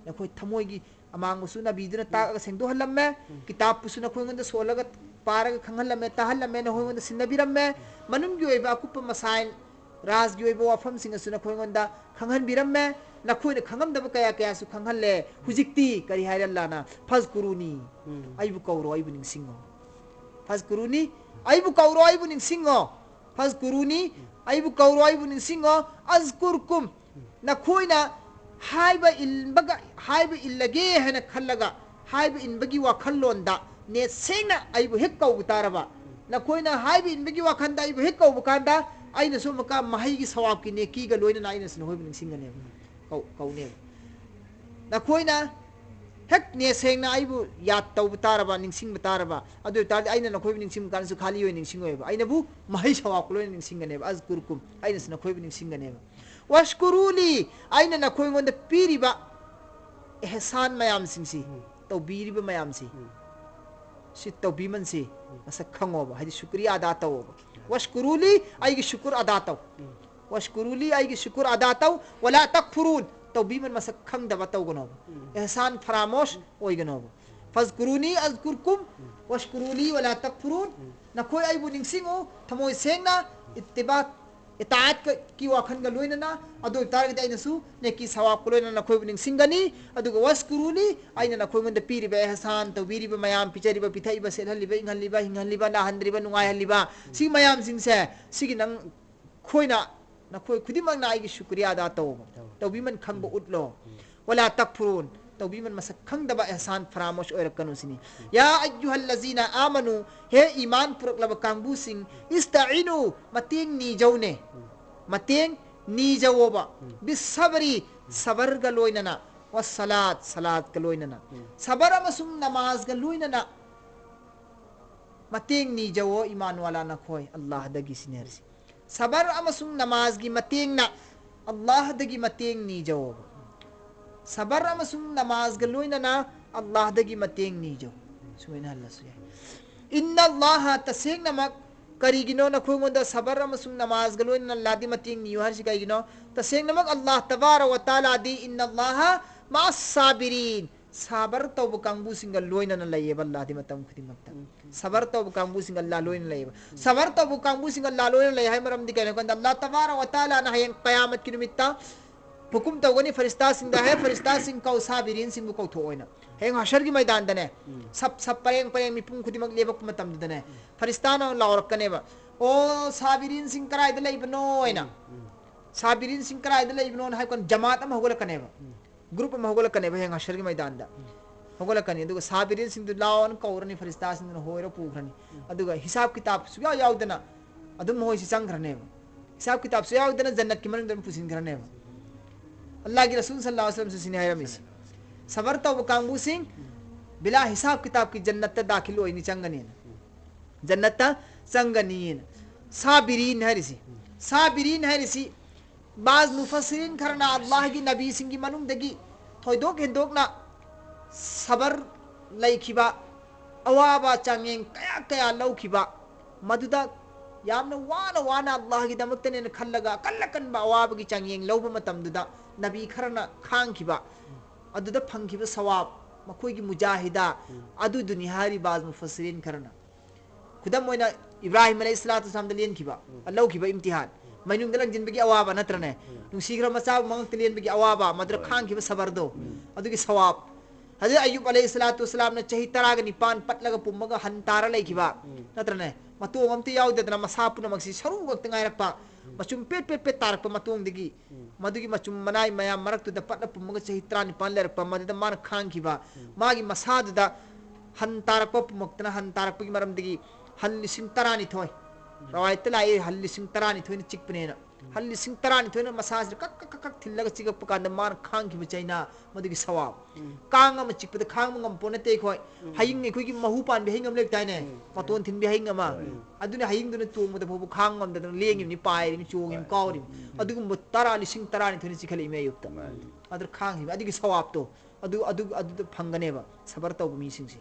नखोइ थमोइगी अमांगबुसु नबीदुना तागा सेंगदोहल्लम्मे किताब पुसु नखोइगोंदा सोलगा पारगा खंगहल्लम्मे ताहल्लम्मे नखोइगोंदा सिन्नबिरम्मे मनुंगी ओइबा अकुप मसाइल राजगी ओइबा वाफम सिंगसु नखोइगोंदा खंगहनबिरम्मे नखोइना खंगमदबा कयासु खंगहल्ले हुजिक्ति करि हाइर अल्लाहना फजकुरुनी आइबु कौरो आइबु निंगसिंगो फजकुरुनी आइबु कौरो आइबु निंगसिंगो फजकुरुनी आइबु कौरो आइबु निंगसिंगो अजकुरकुम नखोइना हाइबा इल्लगे हैना खल्लगा हाइबा इनबगी वाखल्लोंदा ने सेंगना आइबु हेक कौबु तारबा नखोइना हाइबा इनबगी वाखंदा आइबु हेक कौबु कांदा आइना सोमका माहिगी सवाब की ने कीगा लोइना आइना सन होइबु निंगसिंगने कौने नखोइना हेक ने सेंगना आइबु याद तौबु तारबा निंगसिंग तारबा अदु तार आइना नखोइबु निंगसिंग कानसु खाली होइ निंगसिंगोयबा आइनाबु माहि सवाब लोइना निंगसिंगनेबा अजकुरकुम आइना सन नखोइबु निंगसिंगनेबा वशकुरुली आइना नखोइगोंदा पीरिबा एहसान मयाम सिंसी तौबीरिबा मयाम सि si tawbi man si masa khangoba hadi shukriya ada taw washkuruli ay gi shukur ada taw washkuruli ay gi shukur ada taw wala takfurun tawbi man masa khang da taw gono ihsan faramosh oy gono fazkuruni azkurkum washkuruli wala takfurun nakoi ay buning singo thamoy sengna ittiba itaat ki wakhan ga loina na adu target ay nasu ne ki sawab ko loina na khoi buning singani adu waskuruni ay na khoi ngonda piri ba ihsan tawbiri ba mayam pichari ba pithai ba selhali ba inghali ba hinghali ba na handri ba nungai hali ba si mayam sing se sigi nang khoina na khoi khudimang na ay gi shukriya da taw tawbi man khang ba utlo wala takfurun tawbi man masak khang da ba ihsan faramosh oir kanu sini ya ayyuhal ladzina amanu he iman purak laba kangbu sing ista'inu mating ni jawne mating ni jawoba bis sabri sabar ga loinana was salat salat ga loinana sabar amasung namaz ga loinana mating ni jawo iman wala na khoi Allah dagi sinersi sabar amasung namaz gi mating na Allah dagi mating ni jawoba sabar amasung namaz ga loina na Allah dagi mateng ni jo suina Allah suya inna Allah taseng namak karigino na khungonda sabar amasung namaz ga loina na Allah di mateng ni har si kaigino taseng namak Allah tabara wa taala di inna Allah ma'as sabirin sabar taw bukang busing ga loina na laye Allah di matam khudi makta sabar taw bukang busing Allah loina laye sabar taw bukang busing Allah loina laye hay maram di kay Allah tabara wa taala na hayang qiyamat kinumitta hukum taw gani farista sing da hai farista sing kau sabirin sing bu kau thoina heng hashar gi maidan dane sab pareng mi pung khudi mag lebak matam dane farista na lawrak kane ba o sabirin sing karai da lei bno ina sabirin sing karai da lei bno hai kon jamaat am hogol kane ba group am hogol kane ba heng hashar gi maidan da hogol kane du sabirin sing du lawan kaurani farista sing no hoira pugrani aduga hisab kitab su yaw dana adum hoi si sang grane ba hisab kitab su yaw dana jannat ki man dum pusin grane ba Allah की रसूल सल्लल्लाहु अलैहि वसल्लम से सिनाया miss सबर तो कांगबू सिंह बिला हिसाब किताब की जन्नत दाखिल होई नि चंगनी जन्नत चंगनी साबिरीन है रिसी बाज मुफस्सिरीन करना अल्लाह की नबी सिंह की मनुम दगी थोइदोक हिंदोकना सबर लैखिबा अवाबा चांगें कया कया लौखिबा मदुदा यामना वाना अल्लाह की दमकतने न खल्लगा कल्लकन बा अवाब की चांगें लौब मतमदुदा नबी खरना खांखिबा अदुदा फंखिबा सवाब मखोई की मुजाहिदा अदु दुनियारी बाज मुफस्सिरीन करना खुदम मोइना इब्राहिम अलैहिस्सलातु वस्सलाम दलियन खिबा अल्लाह खिबा इम्तिहान मैनुंग दलंग जिनबगी अवाबा नत्रने नुसीग्र मचा मंग तलियन बगी अवाबा मद्र खांखिबा सबर दो अदुगी सवाब हजरत अय्यूब अलैहिस्सलातु वस्सलाम ने चही तराग निपान पटलगा पुम्मगा हंतारा लैखिबा नत्रने मतोंग अमति याउदना मसा पुनमक्सी सरू वक्त ngairappa मचुम पेट तारप मतोंग दिगी मदुगी मचुम मनाई मया मरक्तुदा पटला पुम्मगा चही 34 लेरप मददा मान खांखिबा मागी मसादुदा हंतारप पुमक्तना हंतारपगी मरम दिगी हल्लिसिंग तरानी थोय रवायत लाई हल्लिसिंग तरानी थोय न चिकपनेना हल्लिसिंग तरानी थोय न मसाज कक थिल्लगा चिगप कांद मान खांखिबा चैना मदुगी सवाब Kong um चिकपद खांग ngam ponate khoi haying ni khoi gi mahu pan bi hingam lek tai ne paton thin bi hing ama adune haying dune tuong mo da phobu khang ngam da lengim ni pai ni chuong im kaw rim adugum tara lising tarani thoni chikhali me yukta adur khang hi adigi sawab to adu phangane ba sabar taw mi sing si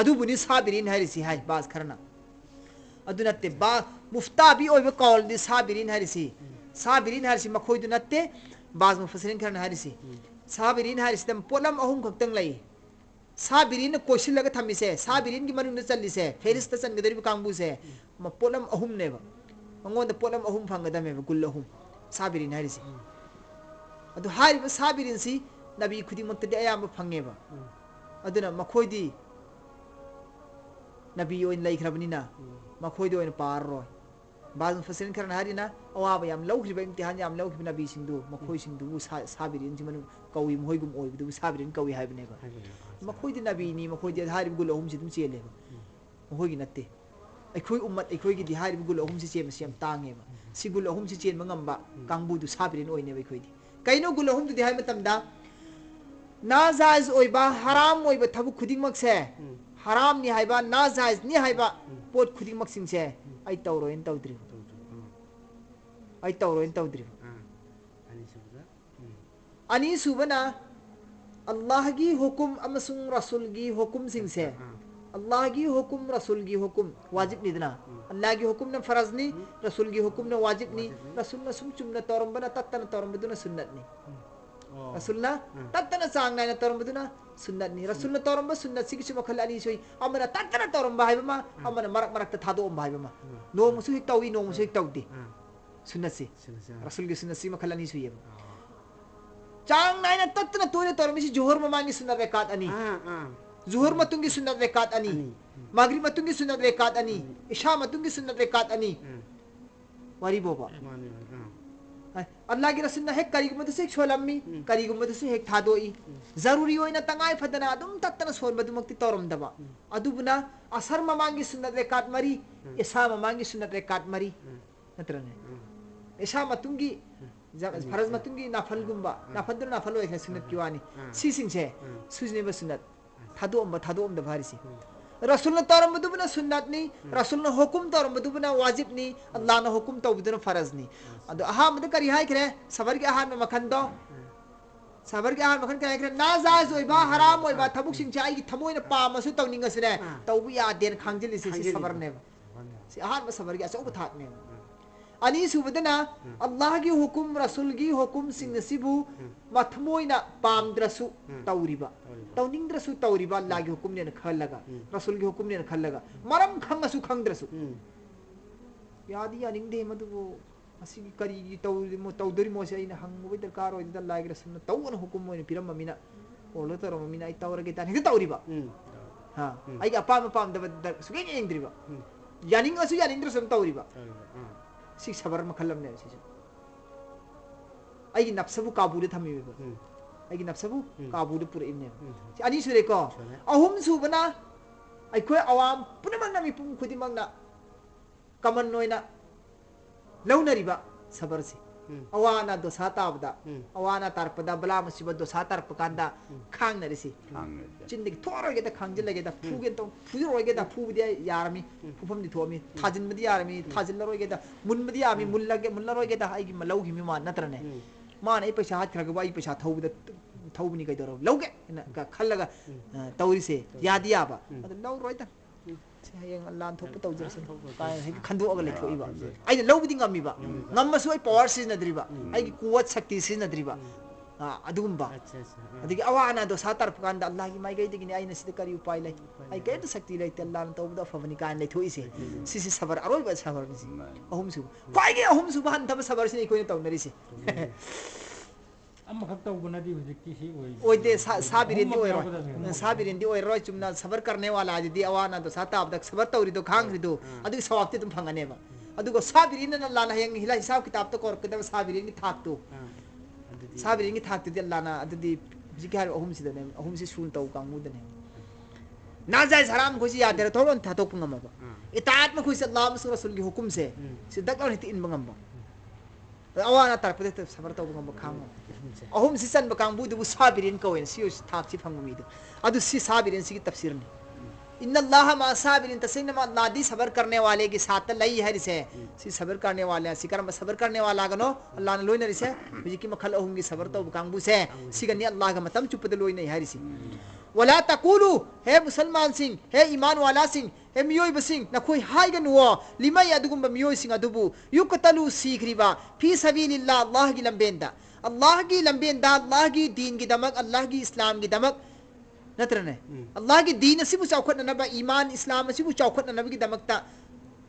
adu buni sabirin harisi hai bas kharna adu natte ba muftabi oi ba call di sabirin harisi makhoi du natte bas mufassirin kharna harisi साबिरीन है इस्तेम pollen अहुम खक्तंग लई साबिरीन कोशिल लगा थमी से साबिरीन की मनु न चल्ली से फेरिस्त सन गदरी कांगबू से म पोलम अहुम ने बा मंगोन द पोलम अहुम फंगदा में गुल अहुम साबिरीन है रिसी अदु हारि साबिरीन सी नबी खुदी मक्तदे अयाम फंगे बा अदुना मखोइदी नबी ओइन लई खरबनिना मखोइदी ओइन पार रो बाज फसिन करन हारिना अवाब याम लौखिबा इम्तिहान याम लौखिबा नबी सिंधु मखोइ सिंधु साबिरीन जिमनु कौई मोइगुम ओइबदु साबिरीन कौई हाइबने बा मखोइदी नबी नि मखोइदी हारिब गुल अहुम सिदुम चेले बा मखोइगी नत्ते अखोइ उम्मत अखोइगी दि हारिब गुल अहुम सि चेम सियम तांगे बा सि गुल अहुम सि चेन मंगम बा कांगबुदु साबिरीन ओइने बा अखोइदी कैनो गुल अहुम दुदि हाइ मतमदा नाजायज ओइबा हराम ओइबा थबु खुदिंगमक से हराम नि हाइबा नाजायज नि हाइबा पोट खुदिंगमक सिंग से आई तौरोइन तौद्रि अनि सुबना अल्लाह की हुकुम अमसुंग रसूल की हुकुम सिंग से अल्लाह की हुक्म रसूल की हुक्म वाजिब नहीं देना अल्लाह की हुक्म ने फर्ज नहीं रसूल की हुक्म ने वाजिब नहीं रसूल ने सुम चुम ने तोरम बना तत्तन तोरम बदुना सुन्नत नहीं रसूल ना तत्तन सांग ना तोरम बदुना सुन्नत नहीं रसूल ने तोरम बस सुन्नत सिक चुम खल अली सोई अमना तत्तन तोरम बाहाय बमा अमना मरक मरक थादो बाहाय बमा नो मुसु हिक तावी नो मुसु हिक ताउदी सुन्नत से रसूल की सुन्नत सी मखल अली सोई चांग ना तत्तन तोरे तोरम सी जोहर ममांगी सुन्नत रकात अनी zuhur matunggi sunnat rekat ani maghrib matunggi sunnat rekat ani isha matunggi sunnat rekat ani wari boba Allah ki rasul na hek kari gumadu se cholammi kari gumadu se hek thadoi zaruri hoina tangai phadana adum tattana sol madumukti torom daba adubuna asar mamangi sunnat rekat mari isha mamangi sunnat rekat mari natrane isha matungi faraz matungi nafal gumba nafal nafal hoye sunnat kiwani si singse sujne ba sunnat थादोम द भारिसी रसूल ने तोरम बदुबना सुन्नत नहीं रसूल ने हुकुम तोरम बदुबना वाजिब नहीं अल्लाह ने हुकुम तो बदुना फर्ज नहीं अदो आहा मद करी हाय करे सबर के आहार में मखन दो सबर के आहार मखन करे करे नाजायज होइबा हराम होइबा थबुक सिंग चाई की थमोय ने पामसु तौनिंगसने तौबु या देन खांगजिलिसि सबर ने सि आहार में सबर के असौ बथात ने अनि सुबदना अल्लाह की हुकुम रसूल की हुकुम सिंग सिबु मथमोइना पामद्रसु तौरिबा तौनिंद्रसु तौरिबा अल्लाह की हुकुम ने खलगा रसूल की हुकुम ने खलगा मरम खंगसु खंगद्रसु यादी यानिंगदे मदुबो असी करी तौरि मो तौदरी मोसे इन हंगबो दरकार होय अल्लाह की रसूल ने तौन हुकुम मोइन पिरम ममिना ओलो तरो ममिना आई तौरगे तानि तौरिबा हां आई अपाम पाम द सुगे इंद्रिबा यानिंगसु यानिंद्रसु तौरिबा सी सबर मखलम ने सिसे आई नफ्सबु काबूले थमीबा आई नफ्सबु काबूले पुरे इने सी अनि सुरे को अहुम सुबना आई कोई अवाम पुनमंगना मिपुम खुदिमंगना कमन नोइना लौनरिबा सबर से अवाना दोसा ताबदा अवाना तारपदा बला मुसीबत दोसा तारपकांदा खांगनरिसी चिंदिक थोरगे द खांगजिलगे द फुगे तो फुरोगे द फुबदि यारमी फुफम दि थोमी थाजिनमदि यारमी थाजिलरोगे द मुनमदि यामी मुल्लरोगे द आइगी मलौगी मिमा नत्रने मान ए पैसा हाथ खरगबा ई पैसा थौबद थौबनी कइदरो लौगे का खल्लगा तौरिसे यादियाबा अद लौ रोइदा hayang Allah thok pa tawjirsin kai he khandu aga le thoiba ai ne lobudi ngamiba ngammasu ai power sin nadriba ai ki kuwat shakti sin nadriba adugumba adigi awana do satar pukanda Allah ki mai gai digini ai na sid kari upai lai ai kai to shakti lai Allah na tawda favani kan le thoi se si sabar aroi ba sabar si ahum su kai ge ahum su ban thab sabar sin koi tawnari se amma khakta gunadi hujikti si ओइदे साबिरिंदी ओइरो साबिरिंदी ओइरो Chumna सबर करने वाला जदी अवाना तो साता अब तक सबर तौरी तो खांग रिदो अदु सवाबते तुम फंगनेबा अदु को साबिरिन न अल्लाह हयंग हिला हिसाब किताब तो कोर कदम साबिरिन की थाक तो साबिरिन की थाक ते अल्लाह ना अदुदी जिकार अहुम सिदने अहुम से सुन तो कांगुदने नाजायज हराम खोसी याद रे थोरन था तो पंगमबा इतात में खोसी अल्लाह रसूल की हुकुम से सिदक और हित इन बंगमबा अवाना तरपदे तो सबर तो बंगमबा खांग अहुम सिसन बकांबु दुबु साबिरिन कवेन सियो थाक छि फंगमीद अदु सि साबिरिन सि की तफसीर ने इन्ना अल्लाह मा साबिरिन तसिन मा नादी सबर करने वाले के साथ लई है रिसे सि सबर करने वाले सिकर में सबर करने वाला गनो अल्लाह ने लोइन रिसे बिजि की मखल अहुम की सबर तो बकांबु से सिगनी अल्लाह का मतम चुप दे लोइन है रिसे वला तकुलु हे मुसलमान सिंह हे ईमान वाला सिंह हे मियोय बसिंग नखोय हाइगनुओ लिमय अदुगुम मियोय सिंह अदुबु युकतलु सीखरिबा फी सबीलिल्लाह अल्लाह की लंबेंदा अल्लाह की लंबेंदा अल्लाह की दीन की दमक अल्लाह की इस्लाम की दमक नत्रने अल्लाह की दीन सिबु चौखटनबा ईमान इस्लाम सिबु चौखटनबा की दमकता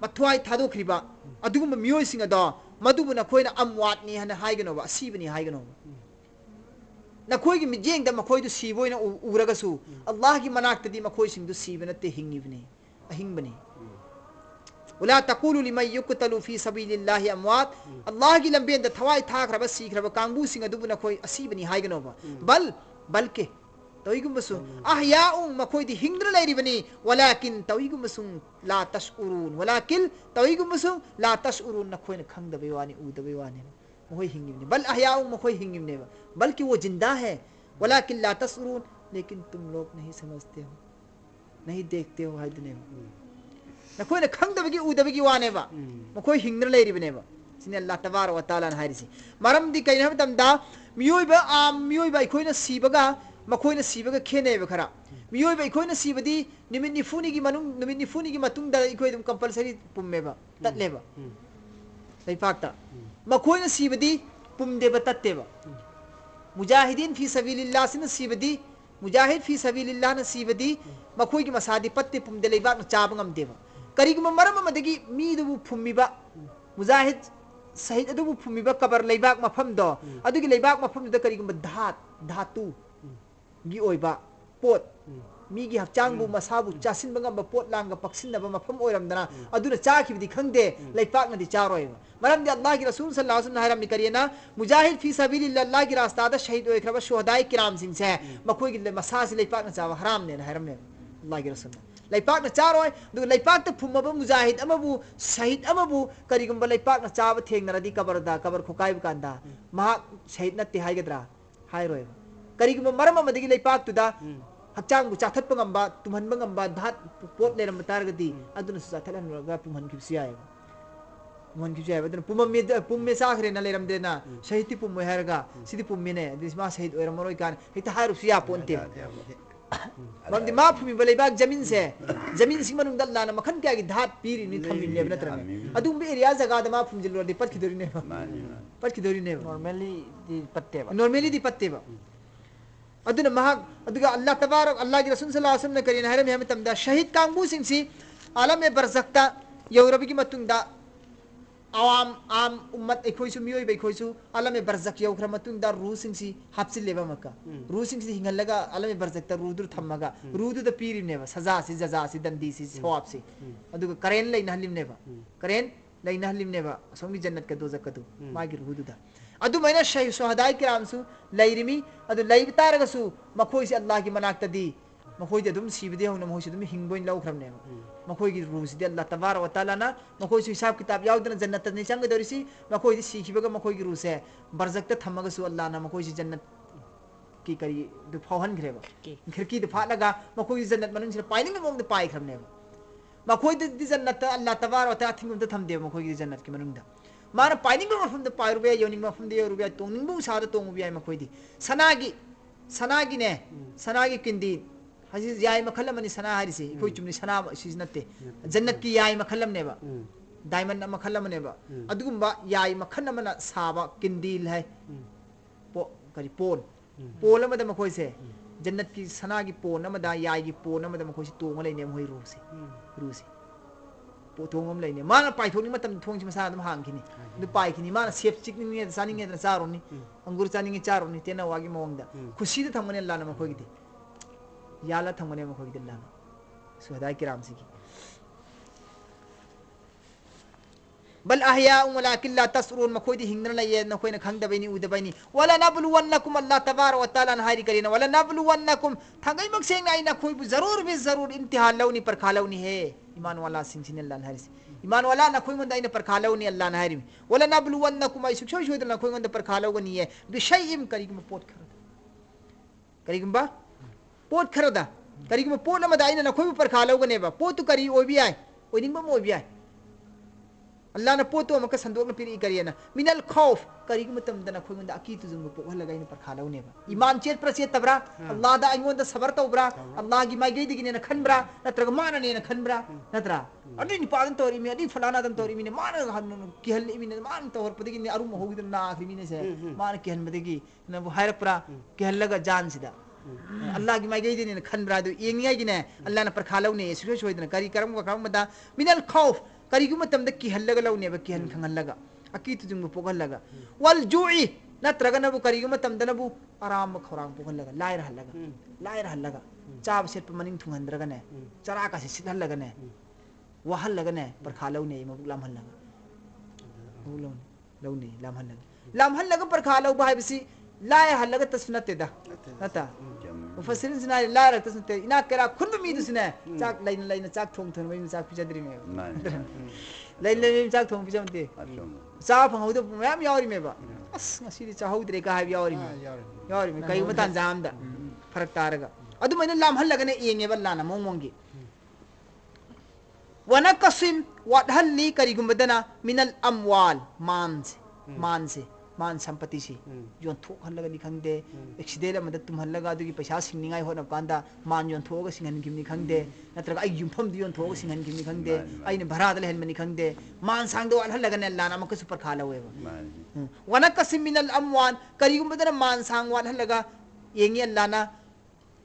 मथ्वाई थादोखरिबा अदुगुम मियोय सिंह अदो मदुबु नखोयना अमवातनी हन हाइगनोबा सीबनी हाइगनोबा नखोय की मिजेंग द मखोय दु सीबोयना उरगसु अल्लाह की मनाक्तदी मखोय सिंह दु सीबनते हिंगिबनी अहिंगबनी वला तकुलु लिमन युक्तलु फी सबीलिल्लाहि अमवात अल्लाह की लंबेन द थवाई थाखरब सीखरब कांगबु सिंह अदुबु नखोय असीबनी हाइगनोबा बल्के तोइगुमसु अहयाउ मखोय दि हिंग्र लैरिबनी वलाकिन तोइगुमसु ला तशउरून वलाकिन तोइगुमसु ला तशउरून नखोय न खंगदबे वानी उदबे वानी मखोय हिंगिबनी बल अहयाउ मखोय हिंगिबने बल्कि वो जिंदा है वलाकिन ला तशउरून लेकिन तुम लोग नहीं समझते हो नहीं देखते हो हाइदने नखोय न खंगदबे उदबे वानेबा मखोय हिंग्र लैरिबनेबा सिने अल्लाह तबारक व तआला न हारिसी मरम दि कइना तमदा मियोयबा मियोयबा इखोयना सीबगा मखोइना सीबगा खेनेब खरा मियोइबा इखोइना सीबदी निमित निफुनी की मनुंग निमित निफुनी की मतुंग दा इखोइ दम कंपलसरी पुम्मेबा ततलेबा लैपाक्ता मखोइना सीबदी पुम्देबा तत्तेबा मुजाहिदीन फी सबीलिल्लाह सिन सीबदी मुजाहिद फी सबीलिल्लाह न सीबदी मखोइ की मसादी पत्ते पुम्दे लैबाक न चाब ngam करीगुम मरम मदगी मीदुबु फुम्मिबा मुजाहिद सहिद अदुबु फुम्मिबा कबर लैबाक मफम दो अदुगी लैबाक मफम द करीगुम धातु गी ओइबा पोत मीगी हचांगबु मसाबु चासिन बंगम पोत लांग पक्सिन नबा मफम ओइरमदना अदुना चाखिबदी खंगदे लैपाक नदि चारोइबा मरम दि अल्लाह की रसूल सल्लल्लाहु अलैहि वसल्लम करियना मुजाहिद फी सबीलिल्लाह अल्लाह की रास्ता दा शहीद ओइखरबा शुहदाए किराम सिंह से मखोइ गी मसास लैपाक न चावा हराम ने हरमने अल्लाह की रसूल लैपाक न चारोय दु लैपाक त फुम्मबा मुजाहिद अमबु शहीद अमबु करिगुम लैपाक न चावा थेंगनरदी कबर खुकाइब कांदा महा शहीद नते हाइगद्रा हाइरोय करिगुम मरम मदगी लैपाक तुदा हचांगबु चाथतप ngamba तुमहनबा ngamba धात पोत लेरम तारगदी अदुना चाथलन पुमहन किसियाय मन की जाय बदन पुम्मे साखरे न लेरम देना शहीद पुम्मे हरगा सिदि पुम्मेने दिसमा शहीद ओरम मरोय कान हिता हारु सिया पोंते बंदि मा फुमी बलेबाग जमीन सिंग मनुंग दल्ला न मखन क्या की धात पीरी नि थमिन लेब नत्र अदुम बे एरिया जगह द मा फुम जिलो दि पत खिदोरी ने नॉर्मली दी पत्ते बा अदुना महा अदुगा अल्लाह तबारक अल्लाह की रसूल सल्लल्लाहु अलैहि वसल्लम ने करिन हरम हम तमदा शहीद कांगबू सिंग सी आलम ए बरज़क्ता यौरबी की मतुंगदा आवाम आम उम्मत एखोइसु मियोइ बेखोइसु आलमे बरजक यौखरा मतुंदा रू सिंगसी हापसि लेबा मका रू सिंगसी हिंगलगा आलमे बरजकता रूदुर थम्मगा रूदु द पीरि नेबा सजा सि जजा सि दंदी सि सवाब सि अदुगा करेन लैना हलिम नेबा करेन लैना हलिम नेबा सोंगी जन्नत का दोजक कदु मागी रूदु दा अदु मैना शहीद सुहदाई किरामसु लैरिमी अदु लैबतारगसु मखोइसि अल्लाह की मनाक्तदी मखोइ दे दुम सीबदे होना मखोइ दुम हिंगबोइन लौखरमने मखोइ की रूस दे अल्लाह तबारक व तआला ना मखोइ सु हिसाब किताब याउदना जन्नत नि चंग दरिसी मखोइ दि सीखिबगा मखोइ की रूस है बरजक थमगा सु अल्लाह ना मखोइ सि जन्नत की करी दु फौहन घरेबा खिड़की दु फालगा मखोइ जन्नत मनन से पाइनिंग मोंग दे पाइ खरमने मखोइ दि जन्नत अल्लाह तबारक व तआला थिंगम दे थमदे मखोइ की जन्नत की मनंग दा माना पाइनिंग मफम दे पाइरुबे योनिंग मफम दे योरुबे तोंनिंग सादा तोंगु बियाय मखोइ दि सनागी ने सनागी किंदी हजी याई मखलम नि सना हरिसे कोई चुमनी सना सिज नते जन्नत की याई मखलम नेबा डायमंड मखलम नेबा अदुगुम्बा याई मखन मना साबा किंदील है पो करी पोल मद मखोइ से जन्नत की सना की पोन मदा याई की पोन मद मखोइ से तोंग लेने मोइ रूसे पो तोंगम लेने माना पाइथोनी मतम थोंग मसा दम हांगिनी दु पाइखिनी माना सेफ चिकनी ने सानिंगे द चारोनी अंगुर चानिंगे चारोनी तेना वागी मोंगदा खुशी दे थमने अल्लाह न मखोइ दे याला थमने मखोइ दिल्ला सुहदाई किराम सी की बल अहया वलाकिन ला तसरून मखोइ दी हिंगन लये न कोइ न खंग दबैनी उदबैनी वला नबलुवन्नकुम अल्लाह तबारक व तआला न हारी करिना वला नबलुवन्नकुम थंगै मक्सेंग नाइ न कोइ जरूर इम्तिहान लौनी पर खालौनी है ईमान वाला सिंसिन अल्लाह न हारी ईमान वाला न कोइ मंदा इन पर खालौनी अल्लाह न हारी वला नबलुवन्नकुम आई सुखोय shoy न कोइ मंदा पर खालौगनी है बिशैइम करिगम पोत खर करिगम बा पोत खरदा करिगम पोत न मदाइन न कोइ पर खालौगने बा पोत करी ओबी आय ओनिंग बम ओबी आय अल्लाह न पोतो मक संदोक न पिरी करियना मिनल खौफ करिगम तम दना खोइ मंदा अकी तुजुम को हलगा इन पर खालौने बा ईमान चेत प्रसियत तबरा अल्लाह दा अइगोंदा सबर तौब्रा अल्लाह की माइ गई दिगिने न खनब्रा नत्रग मान ने न खनब्रा नत्रा अदि निपादन तोरी में अदि फलाना दम तोरी में मान की हल में मान तोर पदगी ने अरुम होगी ना आखिरी में से मान की हल मदगी न वो हायरपरा की हलगा जान सिदा अल्लाह की माइ गई दिने न खनब्रा दो येंगिया गिने अल्लाह न पर खालौने सुखो shoy दन करी करम को काम मदा मिनल खौफ करिगुम तम द की हलगा लौने बा की हन खंगलगा अकी तुजुम पोगलगा वल जुई नत्रगन बु करिगुम तम दनबु आराम खराम पोगलगा लायर हलगा चाब सेट प मनिंग थुंगंद्रगा ने चरा का से सिधलगा ने वहलगा ने पर खालौने मबुलाम हलगा लौने लाम हलगा पर खालौ बाहबसी लाय हलगा तसनते दा नता मुफसिरिन सिना लायर तसनते इना करा खुन मी दुसने चाक लाइन चाक थोंग थोन मै चाक पिजद्री में लाइन चाक थोंग पिजमते चा फंगौदो मैम यावरी में बा अस ngasi चाहौद्रे का हाब यावरी में कई मतान जामदा फरक तारगा अदु मैंने लाम हलगने येंगे बल्लाना मोंगी वनकसिम वदहली करिगुमदना मिनल अमवाल मान से मान संपत्ति से यों थोक हल्ला का निखंगे एक्सीडेंट मदद तुम हल्ला का दुगी पैसा सिंगनिंगाई हो न कांदा मान यों थोक का सिंगन की निखंगे नत्रगा आई युम्फम दियों थोक सिंगन की निखंगे आई ने भरा दले हेल में निखंगे मान सांग दो हल्ला का ने लाना मक सुपर खाला हुए वनक कसिमिनल अमवान करीगुम बदन मान सांग वाल हल्ला का येंगे लाना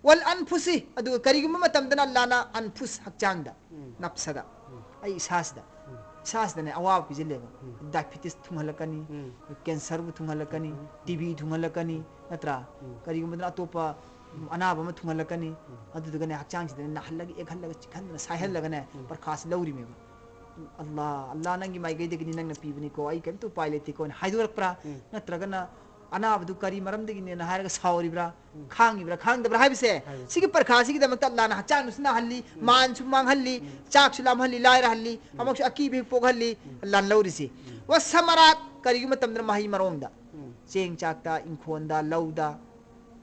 वल अनफुसी अदु करीगुम मतम दना लाना अनफुस हकचांगदा नफ्सदा आई सासदा सासदने अवाब पिजिलेबा डायबिटीज थुंगलकनी कैंसर बु थुंगलकनी टीबी थुंगलकनी नत्रा करीगुमदना अतोपा अनाब म थुंगलकनी अदुदगने हकचांगसिदने नाहलग एकहलग चिखन साहलगने प्रकाश लौरी मेबा अल्लाह अल्लाह नंगी माई गईदगिनी नंगना पीबनी को आई केमतु पाइलेती को हाइदुरकप्रा नत्रगना अनाबदु करी मरमदगिने ना हारगा सावरिब्रा खांगिब्रा खांगदब्रा हाबिसे सिगी प्रकाशिगी दमक अल्लाह ना हचांग सुना हल्ली मान सुमांग हल्ली चाक सुलाम हल्ली लायरा हल्ली अमक अकी भी पोग हल्ली अल्लाह लौरिसी वसमरात करीगु मतमदर माही मरोंगदा चेंग चाकता इंखोंदा लौदा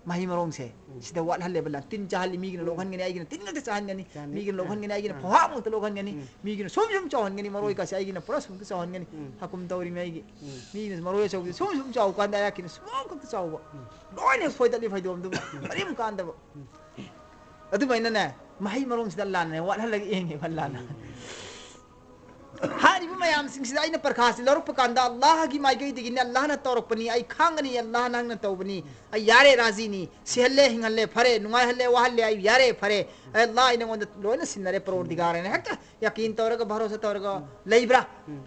माही मरोंग से सिदा वाल हल्ले बला तीन चाहली मीगिन लोगन गने आइगिन तीन गते चाहन गनी मीगिन लोगन गने आइगिन फहाम त लोगन गनी मीगिन सोम सोम चाहन गनी मरोय का से आइगिन पुरा सोम के चाहन गनी हकुम तौरी में आइगी मीगिन मरोय चाउ सोम सोम चाउ कांदा याकिन सोम को चाउ लोइने फोइदली फाइदोम दु मरिम कांदा अदु मैनने माही मरोंग सिदा लाने वाल हल्ले एंगे फल्लाना हारिबु मयाम सिंगसिदा आइना प्रकाश लरुप कांदा अल्लाह की माइगई दिगिन अल्लाह ना तौरपनी आई खांगनी अल्लाह नंगना तौबनी आई यारे राजीनी सेहले हिंगले फरे नुंगाय हल्ले वहल्ले आई यारे फरे अल्लाह इने गोंद लोइना सिनरे परवरदिगार ने हक यकीन तौरगा भरोसा तौरगा लैब्रा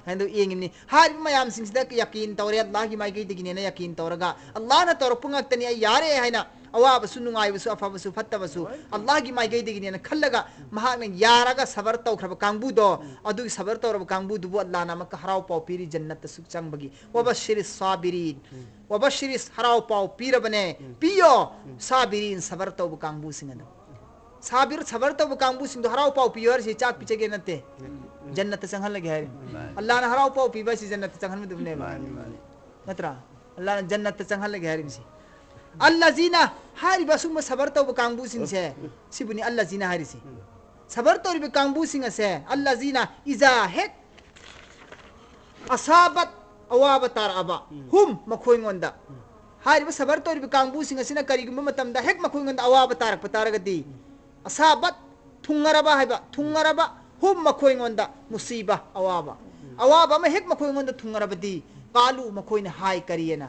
हंदु येंगिनी हारिबु मयाम सिंगसिदा यकीन तौरे अल्लाह की माइगई दिगिन ने यकीन तौरगा अल्लाह ना तौरपुंगतनी आई यारे हैना अवाबसु नुंगाइबसु अफाबसु फत्तबसु अल्लाह की माइगई दिगिन खल्लगा महाने यारागा सबर तौखरब कांगबुदो अदु सबर तौरब कांगबुदु अल्लाह नामक हराव पाव पीरी जन्नत सुख चंगबगी वबशिरिस साबिरीन वबशिरिस हराव पाव पीर बने पियो साबिरीन सबर तौब कांगबु सिंगन साबिर सबर तौब कांगबु सिंग हराव पाव पियर से चाक पिचगे नते जन्नत चंगहन लगे है अल्लाह ने हराव पाव पीबा से जन्नत चंगहन में दुबने नत्रा अल्लाह ने जन्नत चंगहन लगे है इनसे अल्लाजीना हारी बसुम सबर तौब कांगबु सिंग से सिबुनी अल्लाजीना हारी से सबर तौब कांगबु सिंग से अल्लाजीना इजा हेक असाबत अवाब तारअबा हुम मखोइंगोंदा हारी सबर तौब कांगबु सिंग सिना करिगुम मतमदा हेक मखोइंगोंदा अवाब तारक पतारगदी असाबत थुंगरबा हाइबा थुंगरबा हुम मखोइंगोंदा मुसीबा अवाबा अवाबा म हेक मखोइंगोंदा थुंगरबदी कालू मखोइना हाय करियना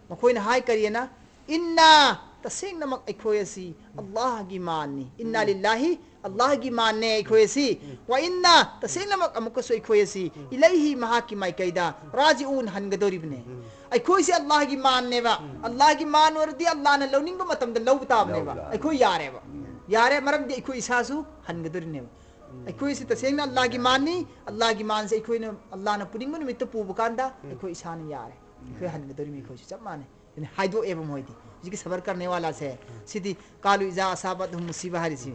मखोइना हाय करियना इन्ना तसेंग नमक अखोयसी अल्लाह की माननी इन्ना लिल्लाहि अल्लाह की मानने अखोयसी व इन्ना तसेंग नमक अमुकसो अखोयसी इलैहि महा की माइकैदा राजिऊन हनगदोरिबने अखोयसी अल्लाह की माननेबा अल्लाह की मानवरदी अल्लाह ने लौनिंग मतमद लौबताबनेबा अखोय यारेबा यारे मरमदी अखोय इसासु हनगदोरिनेबा अखोयसी तसेंग अल्लाह की माननी अल्लाह की मान से अखोय अल्लाह ने पुनिंग निमित्त पुबकांदा अखोय इसान यारे अखोय हनगदोरिमी अखोय सब माने हाइदो एवं होइदी जिकी सबर करने वाला से सीधी कालू इजा असाबतहुम मुसीबा हरिसी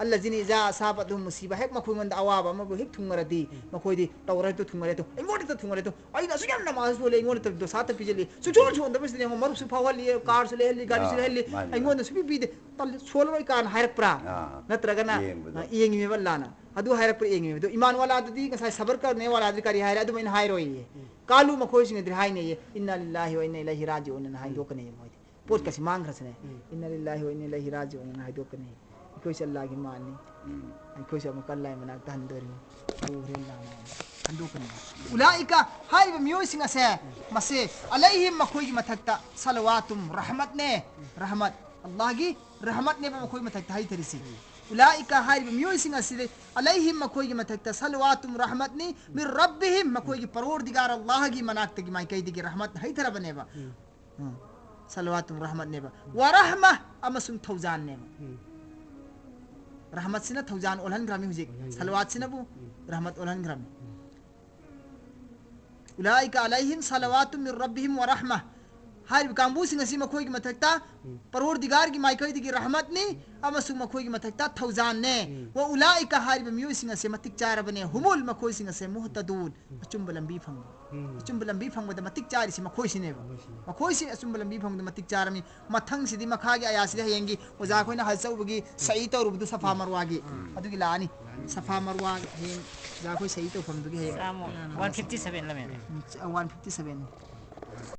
अल्लाजीनी इजा असाबतहुम मुसीबा हेक मखुंगन अवाब अम हेक थुंगरदी मखोइदी तौरे तो थुंगरे तो इंगोडी तो थुंगरे तो आइना सुयम नमाज बोले इंगोडी तो दो सात पिजली सुचोर छोंद बस ने मरु सुफावली कार से लेली गाड़ी से लेली इंगोन सुबी बीदे तल सोलरोय कान हायरक प्रा नत्रगना येंगी में बल्लाना अदु हायरक प्र येंगी में तो ईमान वाला अददी का सबर करने वाला अधिकारी हायर अदु में हायरोई कालू मखोइ सिंग द्रिहाई ने ये इन्ना लिल्लाहि व इन्ना इलैहि राजिऊन हाय दोकने मोइदी पोट कसी मांग रसने इन्ना लिल्लाहि व इन्ना इलैहि राजिऊन हाय दोकने कोई से अल्लाह की माननी कोई से मुकल्ला मना तंदरी पूरे लाना अंदुकने उलाइका हाय मियोइ सिंग से मसे अलैहिम मखोइ की मथक्ता सलवातुम रहमत ने रहमत अल्लाह की रहमत ने मखोइ मथक्ता हाय तरिसी उलाइका हाय मियोइ सिंग से अलैहिम मखोइ की मथक्ता सलवातुम रहमत ने मिर रब्बिहिम मखोइ की परवरदिगार अल्लाह की मनाक्त की माई कैदी की रहमत हाय तरह बनेबा सलवातुम रहमत नेबा व रहमा अमसुम थौजान नेबा रहमत सिना थौजान ओलहन ग्रामी हुजिक सलवात सिना बु रहमत ओलहन ग्रामी उलाइका अलैहिम सलवातुम मिर रब्बिहिम व रहमा हाय कांबू सिंग सी मखोइ की मथक्ता परवरदिगार की माई कैदी की रहमत ने अमसुम मखोइ की मथक्ता थौजान ने व उलाइका हाय मियोइ सिंग से मतिक चार बने हुमुल मखोइ सिंग से मुहतदून अचुंब लंबी फंग अचुंब लंबी फंग बद मतिक चार से मखोइ सिने मखोइ से अचुंब लंबी फंग मतिक चार मी मथंग सिदी मखा के आया सिदे हयंगी ओजा खोइना हलसौबगी सही तो रुबदु सफा मरवागी अदुगी लानी सफा मरवा हयंग जा खोइ सही तो फंगदुगी हयंग 157 लमे 157